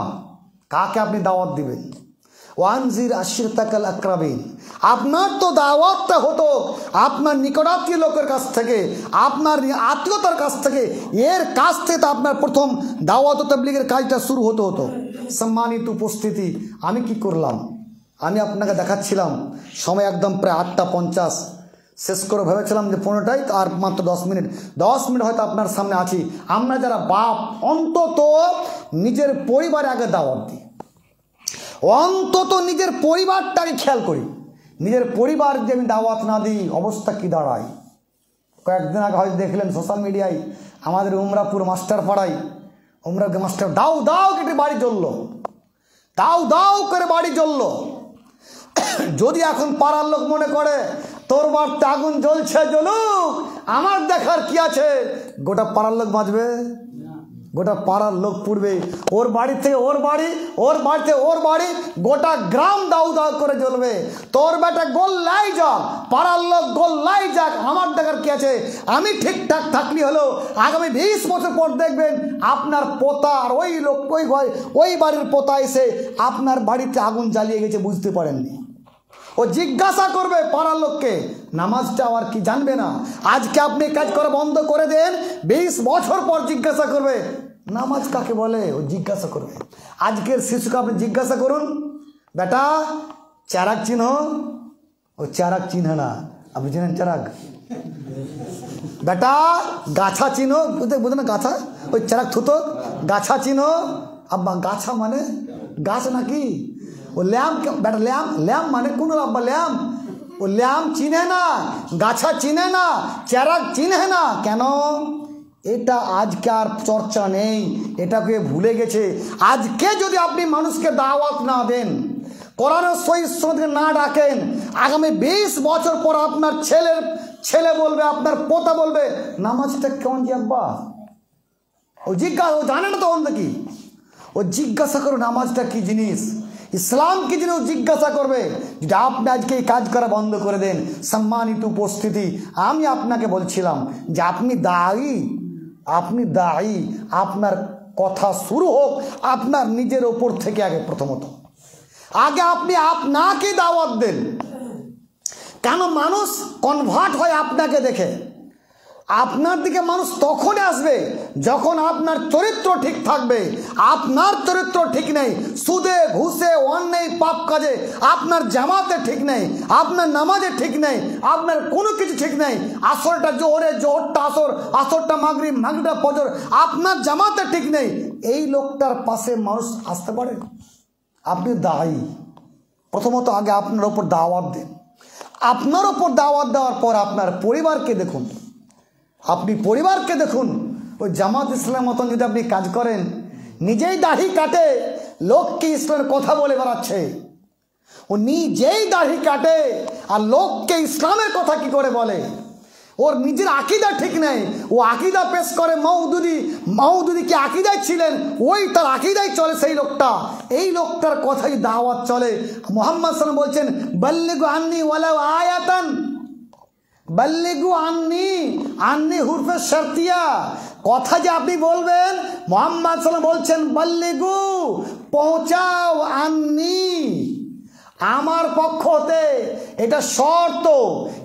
কাকে আপনি দাওয়াত দিবেন? ওয়ানজির আশিরতাকাল আকরাবিন, আপনার তো দাওয়াতটা হতো আপনার নিকটাত্মীয় লোকের কাছ থেকে, আপনার আত্মীয়তার কাছ থেকে, এর কাছ থেকে তো আপনার প্রথম দাওয়াত তাবলীগের কাজটা শুরু হতো। সম্মানিত উপস্থিতি, আমি কি করলাম, আমি আপনাকে দেখাচ্ছিলাম, সময় একদম প্রায় 8:50 শেষ করে ভেবেছিলাম যে 15টাই, আর মাত্র 10 মিনিট হয়তো আপনার সামনে আছি। আমরা যারা বাপ, অন্তত নিজের পরিবারে আগে দাওয়াত দিই, অন্তত নিজের পরিবারটাকে খেয়াল করি। নিজের পরিবার যে আমি দাওয়াত না দিই, অবস্থা কি দাঁড়ায়। কয়েকদিন আগে হয়তো দেখলেন সোশ্যাল মিডিয়ায়, আমাদের উমরাপুর মাস্টার পাড়ায়, উমরা মাস্টার দাও কেটে বাড়ি জ্বললো, দাও করে বাড়ি জ্বললো। যদি এখন পাড়ার লোক মনে করে তোর বাড়িতে আগুন জ্বলছে, জ্বলুক, আমার দেখার কি আছে, গোটা পাড়ার লোক বাঁচবে? গোটা পাড়ার লোক পুড়বে। ওর বাড়ি থেকে ওর বাড়ি, ওর বাড়ি থেকে ওর বাড়ি, গোটা গ্রাম দাউ করে জ্বলবে। তোর বেটা গোল্লাই যাক, পাড়ার লোক গোল্লাই যাক, আমার দেখার কি আছে। আমি ঠিকঠাক থাকলি হলো, আগামী 20 বছর পর দেখবেন আপনার পোতা আর ওই লোক, ওই বাড়ির পোতা এসে আপনার বাড়িতে আগুন জ্বালিয়ে গেছে, বুঝতে পারেননি। ও জিজ্ঞাসা করবে পাড়ার লোককে, নামাজটা আর কি জানবে না? আজকে আপনি কাজ করা বন্ধ করে দেন, 20 বছর পর জিজ্ঞাসা করবে নামাজ কাকে বলে, ও জিজ্ঞাসা করবে। আজকের শিশুকে আপনি জিজ্ঞাসা করুন, বেটা চারাক চিনো? ও চারাক চিনে না। আপনি চিনেন চারাক? বেটা গাছা চিনো? বুঝে না গাছা, ওই চারাক থুতো, গাছা চিনো? আব্বা গাছা মানে গাছ নাকি? ও ল্যাম, বেটা ল্যাম মানে কোন আব্বা ল্যাম? ও ল্যাম চিনে না, গাছা চিনে না, চারাক চিনে না। কেন? এটা আজকে আর চর্চা নেই, এটাকে ভুলে গেছে। আজকে যদি আপনি মানুষকে দাওয়াত না দেন, কোরআনের সহিষ্ণুতাকে না ডাকেন, আগামী 20 বছর পর আপনার ছেলে বলবে, আপনার পোতা বলবে নামাজটা কেমন যে আব্বা? ও জিজ্ঞাসা, ও জানে না তখন কি, ও জিজ্ঞাসা করো নামাজটা কি জিনিস, ইসলাম কি জিনিস, জিজ্ঞাসা করবে। যদি আপনি আজকে এই কাজ করা বন্ধ করে দেন, সম্মানিত উপস্থিতি, আমি আপনাকে বলছিলাম যে আপনি দায়ী, আপনার কথা শুরু হোক আপনার নিজের ওপর থেকে। আগে প্রথমত আগে আপনি আপনাকে দাওয়াত দেন। কেন মানুষ কনভার্ট হয় আপনাকে দেখে। আপনার দিকে মানুষ তখনই আসবে যখন আপনার চরিত্র ঠিক থাকবে। আপনার চরিত্র ঠিক নেই, সুদে ঘুষে অন্যায় পাপ কাজে, আপনার জামাতে ঠিক নেই, আপনার নামাজে ঠিক নেই, আপনার কোনো কিছু ঠিক নেই, আসরটা জোহরে, জোহরটা আসর, আসরটা মাগরিব, মাগরিবটা ফজর, আপনার জামাতে ঠিক নেই, এই লোকটার পাশে মানুষ আসতে পারে? আপনি দায়ী। প্রথমত আগে আপনার ওপর দাওয়াত দিন। আপনার ওপর দাওয়াত দেওয়ার পর আপনার পরিবারকে দেখুন। আপনি পরিবারকে দেখুন। ওই জামাত ইসলামের মতন যদি আপনি কাজ করেন, নিজেই দাড়ি কাটে, লোককে ইসলামের কথা বলে বেড়াচ্ছে। ও নিজেই দাড়ি কাটে আর লোককে ইসলামের কথা কি করে বলে? ওর নিজের আকিদা ঠিক নেই, ও আকিদা পেশ করে মাউদুদি। মাউদুদি কি আকিদায় ছিলেন? ওই তার আকিদায় চলে সেই লোকটা। এই লোকটার কথাই দাওয়াত চলে। মুহাম্মদ সাল্লাল্লাহু আলাইহি ওয়াসাল্লাম বলছেন, বাল্লিগু আন্নি ওয়ালাউ আয়াতান। বাল্লিগু আন্নি, আন্নি হুরফে শর্তিয়া, কথা যে আপনি বলবেন। মুহাম্মদ সাল্লাল্লাহু আলাইহি ওয়াসাল্লাম বলছেন, বাল্লিগু, পৌঁছাও, আন্নি, আমার পক্ষ হতে। এটা শর্ত।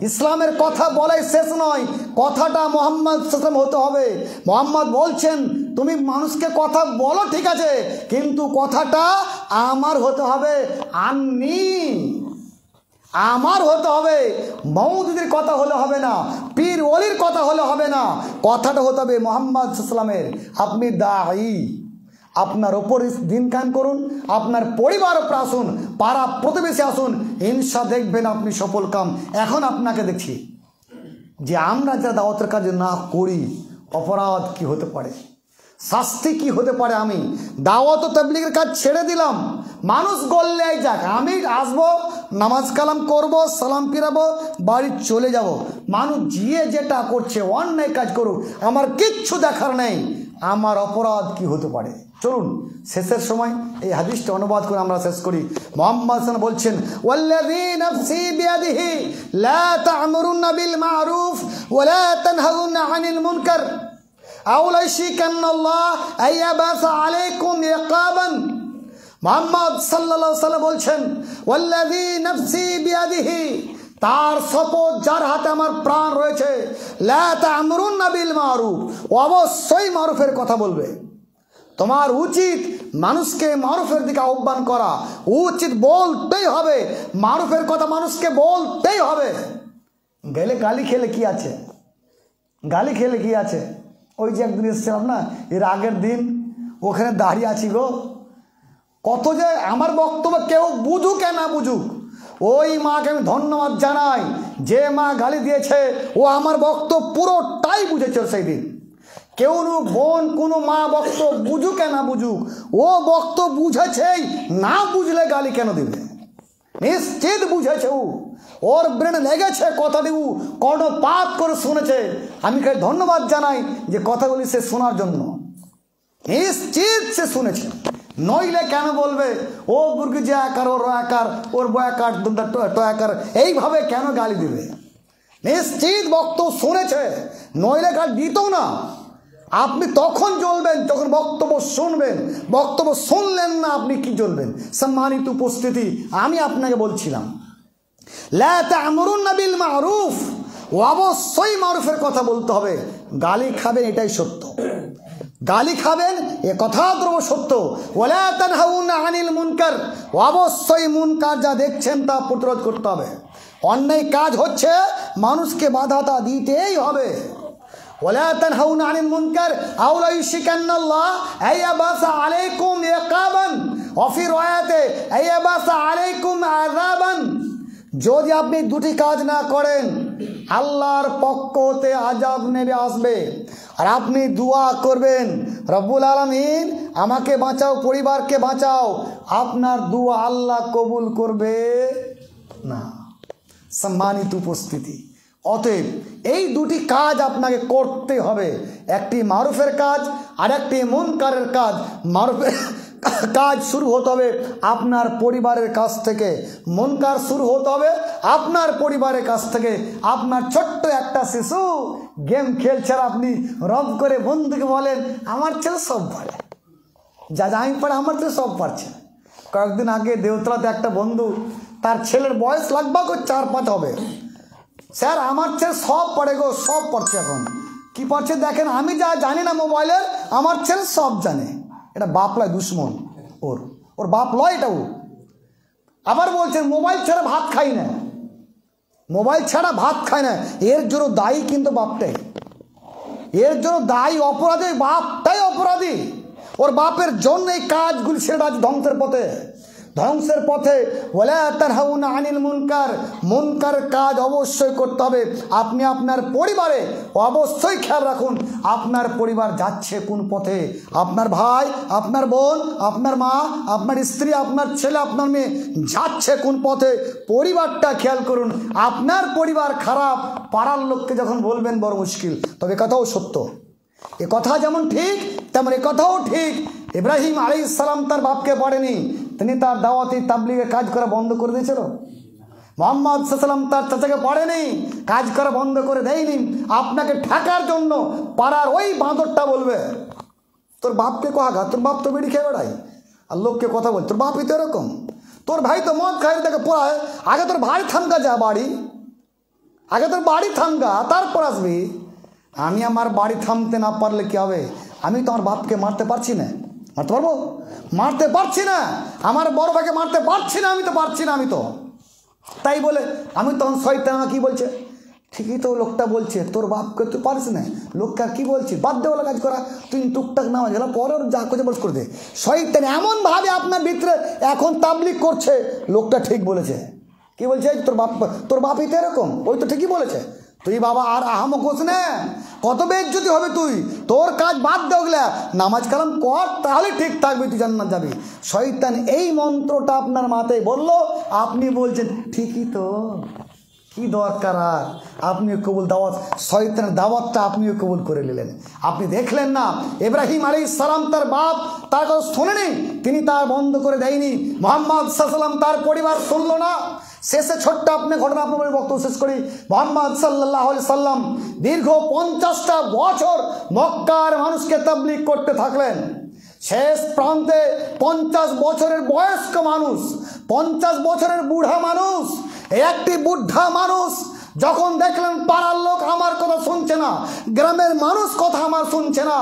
ইসলামের কথা বলাই শেষ নয়, কথাটা মুহাম্মদ সাল্লাল্লাহু আলাইহি ওয়াসাল্লাম হতে হবে। মুহাম্মদ বলছেন, তুমি মানুষকে কথা বলো ঠিক আছে, কিন্তু কথাটা আমার হতে হবে, আন্নি, আমার হতে হবে। মৌদুদির কথা হলে হবে না, পীর ওলির কথা হলে হবে না, কথাটা হতে হবে মুহাম্মদ সাল্লাল্লাহু আলাইহি ওয়াসাল্লামের। আপনি দায়ী। আপনার ওপর দিন কায়েম করুন, আপনার পরিবার ওপর আসুন, পাড়া প্রতিবেশী আসুন, ইনশা দেখবেন আপনি সফল কাম। এখন আপনাকে দেখছি যে আমরা যারা দাওয়াতের কাজ না করি, অপরাধ কি হতে পারে, শাস্তি কি হতে পারে। আমি দাওয়াত ও তাবলীগের কাজ ছেড়ে দিলাম, মানুষ গল্লে যাক, আমি আসবো, নামাজ কালাম করব, সালাম ফিরাবো, বাড়ি চলে যাব। মানুষ যে যেটা করছে, অন্যায় কাজ করুক, আমার কিচ্ছু দেখার নেই। আমার অপরাধ কি হতে পারে? চলুন শেষের সময় এই হাদিসটা অনুবাদ করে আমরা শেষ করি। মুহাম্মদ সাল্লাল্লাহু আলাইহি ওয়াসাল্লাম বলছেন, ওয়াল্লাযী নাফসি বিয়াদিহি লা তা'মুরুনা বিল মা'রুফ ওয়া লা তানহাউনা আনিল মুনকার আও লা ইয়াশিকান্নাল্লাহ আইয়াবাসা আলাইকুম ইকাবান। মুহাম্মদ সাল্লাল্লাহু আলাইহি ওয়াসাল্লাম বলছেন, ওয়াল্লাযী নাফসি বিয়াদিহি, তার শপথ যার হাতে আমার প্রাণ রয়েছে, লা তা'মুরুনা বিল মা'রুফ, অবশ্যই মারুফের কথা বলবে। তোমার উচিত মানুষকে মারুফের দিকে আহ্বান করা, উচিত বলতেই হবে, মারুফের কথা মানুষকে বলতেই হবে। গেলে গালি খেলে কি আছে? গালি খেলে কি আছে? ওই যে একদিন এসেছিলাম না, এর আগের দিন, ওখানে দাঁড়িয়ে আছি গো, কত যে আমার বক্তব্য কেউ বুঝুক আর না বুঝুক, ওই মাকে আমি ধন্যবাদ জানাই। যে মা গালি দিয়েছে ও আমার বক্তব্য পুরোটাই বুঝেছে সেই দিন। কেউ বোন কোনো মা বক্তব্য বুঝুক আর না বুঝুক, ও বক্তব্য বুঝেছেই, না বুঝলে গালি কেন দিবে? নিশ্চিত বুঝেছে, ওর ব্রেনে লেগেছে কথাটি, কর্ণপাত করে শুনেছে। আমি খালি ধন্যবাদ জানাই যে কথাগুলি সে শোনার জন্য, নিশ্চিত সে শুনেছে। নইলে কেন বলবে ও বুর্গি যে আকার, ওর আকার, ওর বয়াকার, টয়াকার, এইভাবে কেন গালি দিবে? নিশ্চিত বক্তব্য শুনেছে, নইলে গালি দিত না। আপনি তখন জ্বলবেন যখন বক্তব্য শুনবেন। বক্তব্য শুনলেন না, আপনি কি জ্বলবেন? সম্মানিত উপস্থিতি, আমি আপনাকে বলছিলাম, লা তা'মুরুনা বিল মা'রুফ, অবশ্যই মারুফের কথা বলতে হবে। গালি খাবেন, এটাই সত্য, গালি খাবেন, এ কথা দ্রব সত্য। ওয়ালা তানহাউনা আনিল মুনকার, অবশ্যই মুনকার যা দেখছেন তা প্রতিরোধ করতে হবে। অন্যায় কাজ হচ্ছে, মানুষকে বাধাটা দিতেই হবে। ওয়ালা তানহাউনা আনিল মুনকার আও লা ইয়াশিকান্নাল্লাহ আইয়াবাসা আলাইকুম ইকাবান, ওয়া ফি রায়াতে আইয়াবাসা আলাইকুম আযাবান। যদি আপনি দুটি কাজ না করেন, আল্লাহর পক্ষ হতে আযাব নেমে আসবে। আর আপনি দোয়া করবেন, রব্বুল আলামিন আমাকে বাঁচাও, পরিবারকে বাঁচাও, আপনার দোয়া আল্লাহ কবুল করবে না। সম্মানিত উপস্থিতি, অতএব এই দুটি কাজ আপনাকে করতে হবে, একটি মারুফের কাজ আর একটি মুনকারের কাজ। মারুফের কাজ শুরু হতে হবে আপনার পরিবারের কাছ থেকে, মুনকার শুরু হতে হবে আপনার পরিবারের কাছ থেকে। আপনার ছোট্ট একটা শিশু গেম খেলছে, আর আপনি রব করে বন্ধুকে বলেন আমার ছেলে সব পারে, যা আমি পারে আমার ছেলে সব পারছে। কয়েকদিন আগে দেওতলাতে একটা বন্ধু, তার ছেলের বয়স লাগবে 4-5 হবে, স্যার আমার ছেলে সব পারে গো, সব পারছে এখন। কি পাচ্ছে দেখেন, আমি যা জানি না মোবাইলের, আমার ছেলে সব জানে। এটা বাপ লয়, দুশ্মন ওর বাপ লয় এটা। ও আবার বলছেন মোবাইল ছাড়া ভাত খাই না, মোবাইল ছাড়া ভাত খায় না। এর জন্য দায়ী কিন্তু বাপটাই, এর জন্য দায়ী অপরাধী বাপটাই অপরাধী। ওর বাপের জন্য এই কাজগুলি সেটা আজ ধ্বংসের পথে। ওয়ালা তানহাউনা আনিল মুনকার, মুনকার কাজ অবশ্যই করতে হবে। আপনি আপনার পরিবারে অবশ্যই খেয়াল রাখুন আপনার পরিবার যাচ্ছে কোন পথে। আপনার ভাই, আপনার বোন, আপনার মা, আপনার স্ত্রী, আপনার ছেলে, আপনার মেয়ে যাচ্ছে কোন পথে, পরিবারটা খেয়াল করুন। আপনার পরিবার খারাপ, পাড়ার লোককে যখন বলবেন বড় মুশকিল। তবে কথাও সত্য, এ কথা যেমন ঠিক তেমন এ কথাও ঠিক। ইব্রাহিম আলাইহিস সালাম তার বাপকে পড়েনি, তিনি তার দাওয়াতি তাবলীগের কাজ করা বন্ধ করে দিয়েছিল। মুহাম্মদ সাল্লাল্লাহু আলাইহি ওয়াসাল্লাম তার চাচাকে পড়েনি, কাজ করা বন্ধ করে দেয়নি। আপনাকে ঠেকার জন্য পাড়ার ওই বাঁদরটা বলবে তোর বাপকে কোয়াঘা, তোর বাপ তো বিড়ি খেয়ে বেড়ায়, আর লোককে কথা বল তোর বাপই তো এরকম, তোর ভাই তো মদ খাই তাকে পড়ায়। আগে তোর ভাই থামকা যা বাড়ি, আগে তোর বাড়ি থামকা, তারপর আসবি। আমি আমার বাড়ি থামতে না পারলে কি হবে? আমি তো আমার বাপকে মারতে পারছি না, মারতে পারবো? মারতে পারছি না। আমার বড় ভাইকে মারতে পারছি না, আমি তো পারছি না। আমি তো তাই বলে আমি তখন শয়তান কি বলছে, ঠিকই তো লোকটা বলছে তোর বাপকে তুই পারিস না, লোককে আর কি বলছি, বাদ দেওয়ালা কাজ করা, তুই টুকটাক নামাজ গেল পরে ওর যা করছে বস করে দে। শয়তান এমনভাবে আপনার ভিতরে এখন তাবলীগ করছে, লোকটা ঠিক বলেছে। কি বলছে? তোর বাপই তো এরকম, ওই তো ঠিকই বলেছে। তুই বাবা আর আহামক হোস না, কত বেজ্জতি হবে তুই, তোর কাজ বাদ দে ওগুলা, নামাজ কালাম কর, তাহলে ঠিক থাকবি, তুই জান্নাত যাবি। শয়তান এই মন্ত্রটা আপনার মাথায় বললো, আপনি বলছেন ঠিকই তো, কি দরকার আর আপনিও কবুল দাওয়াত, শয়তানের দাওয়াতটা আপনিও কবুল করে নিলেন। আপনি দেখলেন না ইব্রাহিম আলাইহিস সালাম তার বাপ তার কথা শোনেনি, তিনি তার বন্ধ করে দেয়নি। মুহাম্মদ সাল্লাল্লাহু আলাইহি ওয়াসাল্লাম তার পরিবার শুনলো না। শেষে ছোট্ট আপনি ঘটনা আপনার বক্তব্য শেষ করি। মুহাম্মদ সাল্লাল্লাহু আলাইহি সাল্লাম দীর্ঘ 50টা বছর মক্কার মানুষকে তাবলীগ করতে থাকলেন। শেষ প্রান্তে 50 বছরের বয়স্ক মানুষ, 50 বছরের বুড়া মানুষ, একটি বুদ্ধা মানুষ যখন দেখলেন পাড়ার লোক আমার কথা শুনছে না, গ্রামের মানুষ কথা আমার শুনছে না,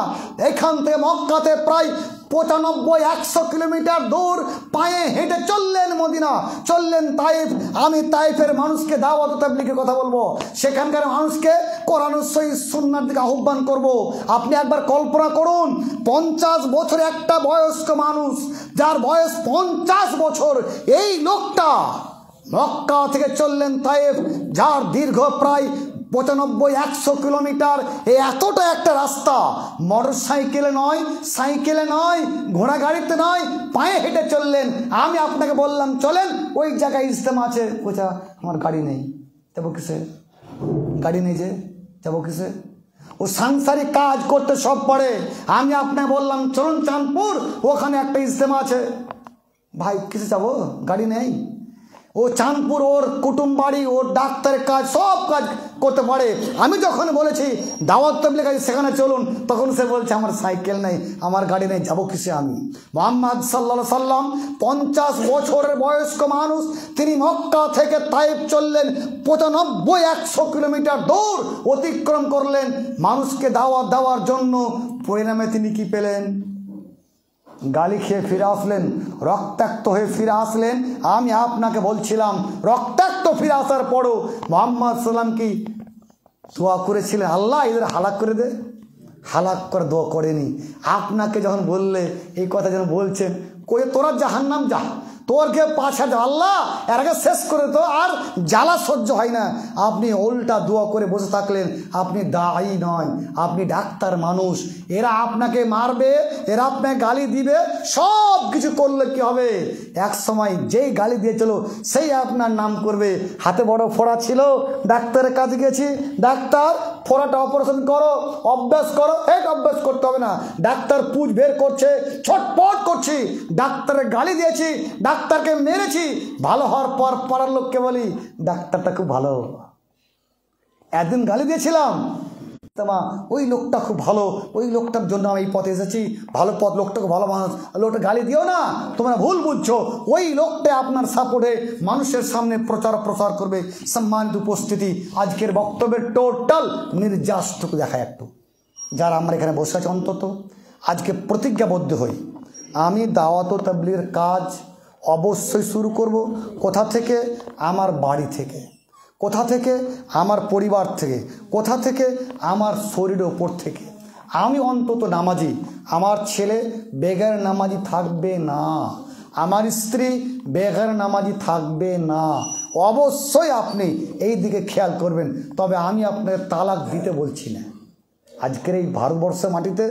এখান থেকে মক্কাতে প্রায় 95-100 কিলোমিটার দূর পায়ে হেঁটে চললেন মদিনা, চললেন তাইফ। আমি তাইফের মানুষকে দাওয়াত তাবলীগের কথা বলবো, সেখানকার মানুষকে কোরআন ও সহিহ সুন্নাহর দিকে আহ্বান করব। আপনি একবার কল্পনা করুন, 50 বছর একটা বয়স্ক মানুষ, যার বয়স 50 বছর, এই লোকটা মক্কা থেকে চললেন তাইফ, যার দীর্ঘ প্রায় 95-100 কিলোমিটার। এই এতটা একটা রাস্তা মোটর সাইকেলে নয়, সাইকেলে নয়, ঘোড়া গাড়িতে নয়, পায়ে হেঁটে চললেন। আমি আপনাকে বললাম চলেন ওই জায়গায় ইজতেমা আছে, কোথা আমার গাড়ি নেই, যাবো কিসে? গাড়ি নেই যে যাবো কিসে? ও সাংসারিক কাজ করতে সব পারে। আমি আপনাকে বললাম চলুন চাঁদপুর, ওখানে একটা ইজতেমা আছে। ভাই কিসে যাবো, গাড়ি নেই। ও চাঁদপুর, ওর কুটুম বাড়ি, ওর ডাক্তারের কাজ, সব কাজ করতে পারে। আমি যখন বলেছি দাওয়াত তাবলীগ কাজ সেখানে চলুন, তখন সে বলছে আমার সাইকেল নেই, আমার গাড়ি নেই, যাবো কিসে আমি? মুহাম্মদ সাল্লাল্লাহু আলাইহি সাল্লাম 50 বছরের বয়স্ক মানুষ, তিনি মক্কা থেকে তাইফ চললেন 95-100 কিলোমিটার দূর অতিক্রম করলেন মানুষকে দাওয়াত দেওয়ার জন্য। পরিণামে তিনি কি পেলেন? গালি খেয়ে ফিরে আসলেন, রক্তাক্ত হয়ে ফিরে আসলেন। আমি আপনাকে বলছিলাম রক্তাক্ত ফিরে আসার পরও মুহাম্মদ সাল্লাম কি দোয়া করেছিলেন, আল্লাহ এদের হালাক করে দে? হালাক করে দোয়া করেনি। আপনাকে যখন বললে এই কথা যেন বলছেন কয়ে তোরা জাহান্নাম যা, তোর কে পাশা যা, আল্লাহ এর আগে শেষ করে তো আর জ্বালা সহ্য হয় না। আপনি উল্টা দোয়া করে বসে থাকলেন। আপনি দায়ী নয়, আপনি ডাক্তার মানুষ। এরা আপনাকে মারবে, এরা আপনাকে গালি দিবে, সব কিছু করলে কি হবে? এক সময় যেই গালি দিয়েছিল সেই আপনার নাম করবে। হাতে বড় ফোড়া ছিল, ডাক্তারের কাছে গেছি, ডাক্তার ফোড়াটা অপারেশন করো, অভ্যাস করো। এক অভ্যাস করতে হবে না, ডাক্তার পুঁজ বের করছে, ছটপট করছি, ডাক্তারের গালি দিয়েছি, ডাক্তারকে মেরেছি। ভালো হওয়ার পর পাড়ার লোককে বলি ডাক্তারটা খুব ভালো, একদিন গালি দিয়েছিলাম, ওই লোকটা খুব ভালো, ওই লোকটার জন্য আমি এই পথে এসেছি, ভালো পথ, লোকটাকে ভালো মানুষ, লোকটা গালি দিও না, তোমরা ভুল বুঝছো। ওই লোকটা আপনার সাপোর্টে মানুষের সামনে প্রচার করবে। সম্মানিত উপস্থিতি, আজকের বক্তব্যের টোটাল নির্যাসটুকু দেখায় একটু। যারা আমরা এখানে বসে আছি অন্তত আজকে প্রতিজ্ঞাবদ্ধ হই, আমি দাওয়াত ও তাবলীগের কাজ অবশ্যই শুরু করব। কোথা থেকে? আমার বাড়ি থেকে, কোথা থেকে? আমার পরিবার থেকে, কোথা থেকে? আমার শরীরের ওপর থেকে। আমি অন্তত নামাজি, আমার ছেলে বেগার নামাজি থাকবে না, আমার স্ত্রী বেগার নামাজি থাকবে না। অবশ্যই আপনি এই দিকে খেয়াল করবেন। তবে আমি আপনাকে তালাক দিতে বলছি না, আজকের এই ভারতবর্ষের মাটিতে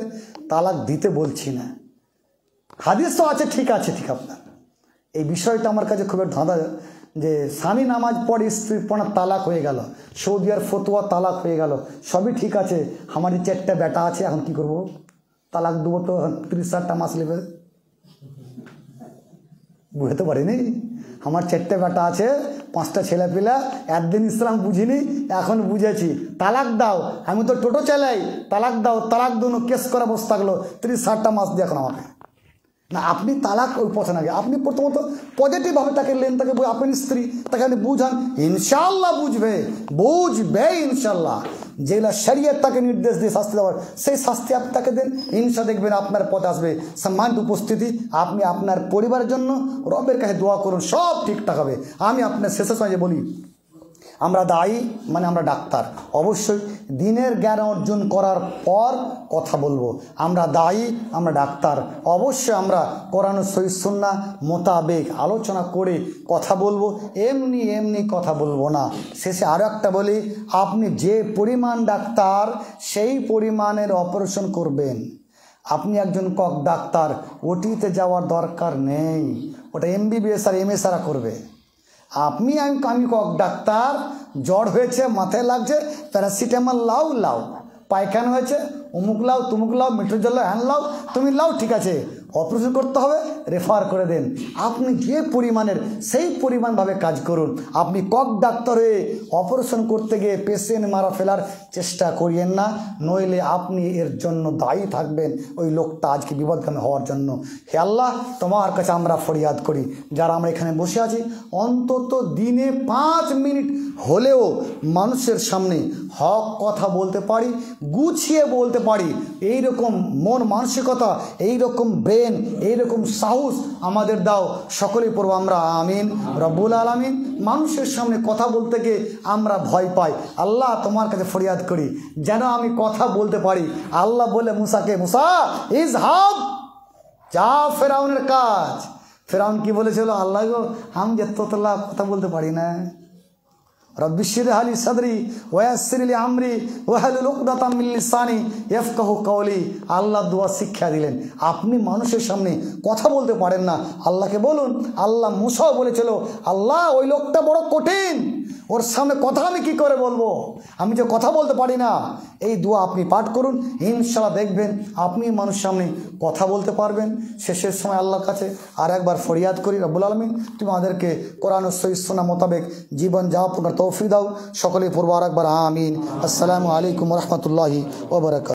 তালাক দিতে বলছি না। হাদিস তো আছে, ঠিক আছে, ঠিক আপনার এই বিষয়টা আমার কাছে খুব ধাঁধা, যে স্বামী নামাজ পড়ে স্ত্রী পড়া তালাক হয়ে গেল, সৌদি আর ফতোয়া তালাক হয়ে গেল, সবই ঠিক আছে। আমার 4টা বেটা আছে, এখন কি করব? তালাক দেবো তো 30-60টা মাস নেবে, বুঝতে পারিনি। আমার 4টে বেটা আছে, 5টা ছেলে পেলা, একদিন ইসলাম বুঝিনি, এখন বুঝেছি। তালাক দাও, আমি তো টোটো চালাই, তালাক দাও, তালাক দুনো কেস করা বসে থাকলো 30-60টা মাস দিয়ে এখন আমাকে। না, আপনি তালাক ওই পথে না গিয়ে আপনি প্রথমত পজিটিভভাবে তাকে লেন, তাকে আপনি স্ত্রী, তাকে আপনি বুঝান, ইনশাআল্লাহ বুঝবে, বুঝবে ইনশাআল্লাহ। যেগুলো শরীয়ত তাকে নির্দেশ দিয়ে শাস্তি দেওয়ার, সেই শাস্তি আপনি তাকে দেন, ইনশা দেখবেন আপনার পথে আসবে সম্মানিত উপস্থিতি। আপনি আপনার পরিবারের জন্য রবের কাছে দোয়া করুন, সব ঠিকঠাক হবে। আমি আপনার শেষের সময় বলি, আমরা দায়ী মানে আমরা ডাক্তার, অবশ্যই দিনের জ্ঞান অর্জন করার পর কথা বলবো। আমরা দায়ী, আমরা ডাক্তার, অবশ্যই আমরা কোরআন ও সহিহ সুন্নাহ মোতাবেক আলোচনা করে কথা বলবো, এমনি এমনি কথা বলবো না। শেষে আরও একটা বলি, আপনি যে পরিমাণ ডাক্তার সেই পরিমাণের অপারেশন করবেন। আপনি একজন কক ডাক্তার, ওটিতে যাওয়ার দরকার নেই, ওটা MBBS আর MS করবে। আমি কক ডাক্তার, জ্বর হয়েছে, মাথায় লাগছে, প্যারাসিটামল লাও লাও, পায়খানা হয়েছে, অমুক লাও, তুমুক লাও, মিঠুর জল লাও, হ্যান লাও, তুমি লাও, ঠিক আছে। অপারেশন করতে হবে, রেফার করে দেন। আপনি যে পরিমাণের সেই পরিমাণভাবে কাজ করুন। আপনি কক ডাক্তার হয়ে অপারেশন করতে গিয়ে পেশেন্ট মারা ফেলার চেষ্টা করিয়েন না, নইলে আপনি এর জন্য দায়ী থাকবেন, ওই লোকটা আজকে বিপদগামী হওয়ার জন্য। হে আল্লাহ, তোমার কাছে আমরা ফরিয়াদ করি, যারা আমরা এখানে বসে আছি, অন্তত দিনে 5 মিনিট হলেও মানুষের সামনে হক কথা বলতে পারি, গুছিয়ে বলতে পারি, এইরকম মন মানসিকতা, এইরকম ব্রেন, এইরকম সাহস আমাদের দাও। সকলেই পড়ব আমরা আমিন রব্বুল আলামিন। মানুষের সামনে কথা বলতে গিয়ে আমরা ভয় পাই, আল্লাহ তোমার কাছে ফরিয়াদ করি যেন আমি কথা বলতে পারি। আল্লাহ বলে মুসাকে, মুসা ইজহাব, যা ফেরাউনের কাজ। ফেরাউন কি বলেছিল? আল্লাহ গো, আমি যে তোতলা কথা বলতে পারি না। রব্বি ইশরাহ লি সাদরি ওয়া ইয়াসসির লি আমরি ওয়াহলুল উকদাতাম মিন লিসানি ইয়াফকাহু কওলি। আল্লাহ দোয়া শিক্ষা দিলেন, আপনি মানুষের সামনে কথা বলতে পারেন না, আল্লাহকে বলুন। আল্লাহ মুসাও বলেছিল, আল্লাহ ওই লোকটা বড় কঠিন, ওর সামনে কথা আমি কি করে বলবো, আমি যে কথা বলতে পারি না। এই দোয়া আপনি পাঠ করুন, ইনশাআল্লাহ দেখবেন আপনি মানুষের সামনে কথা বলতে পারবেন। শেষের সময় আল্লাহর কাছে আর একবার ফরিয়াদ করি, রব্বুল আলামিন তুমি আমাদেরকে কোরআন ও সহিহ সুন্নাহ মোতাবেক জীবন যাপনের তৌফিক দাও। সকলেই পড়ব আর একবার আমিন। আসসালামু আলাইকুম ওয়া রাহমাতুল্লাহি ওয়া বারাকাতুহু।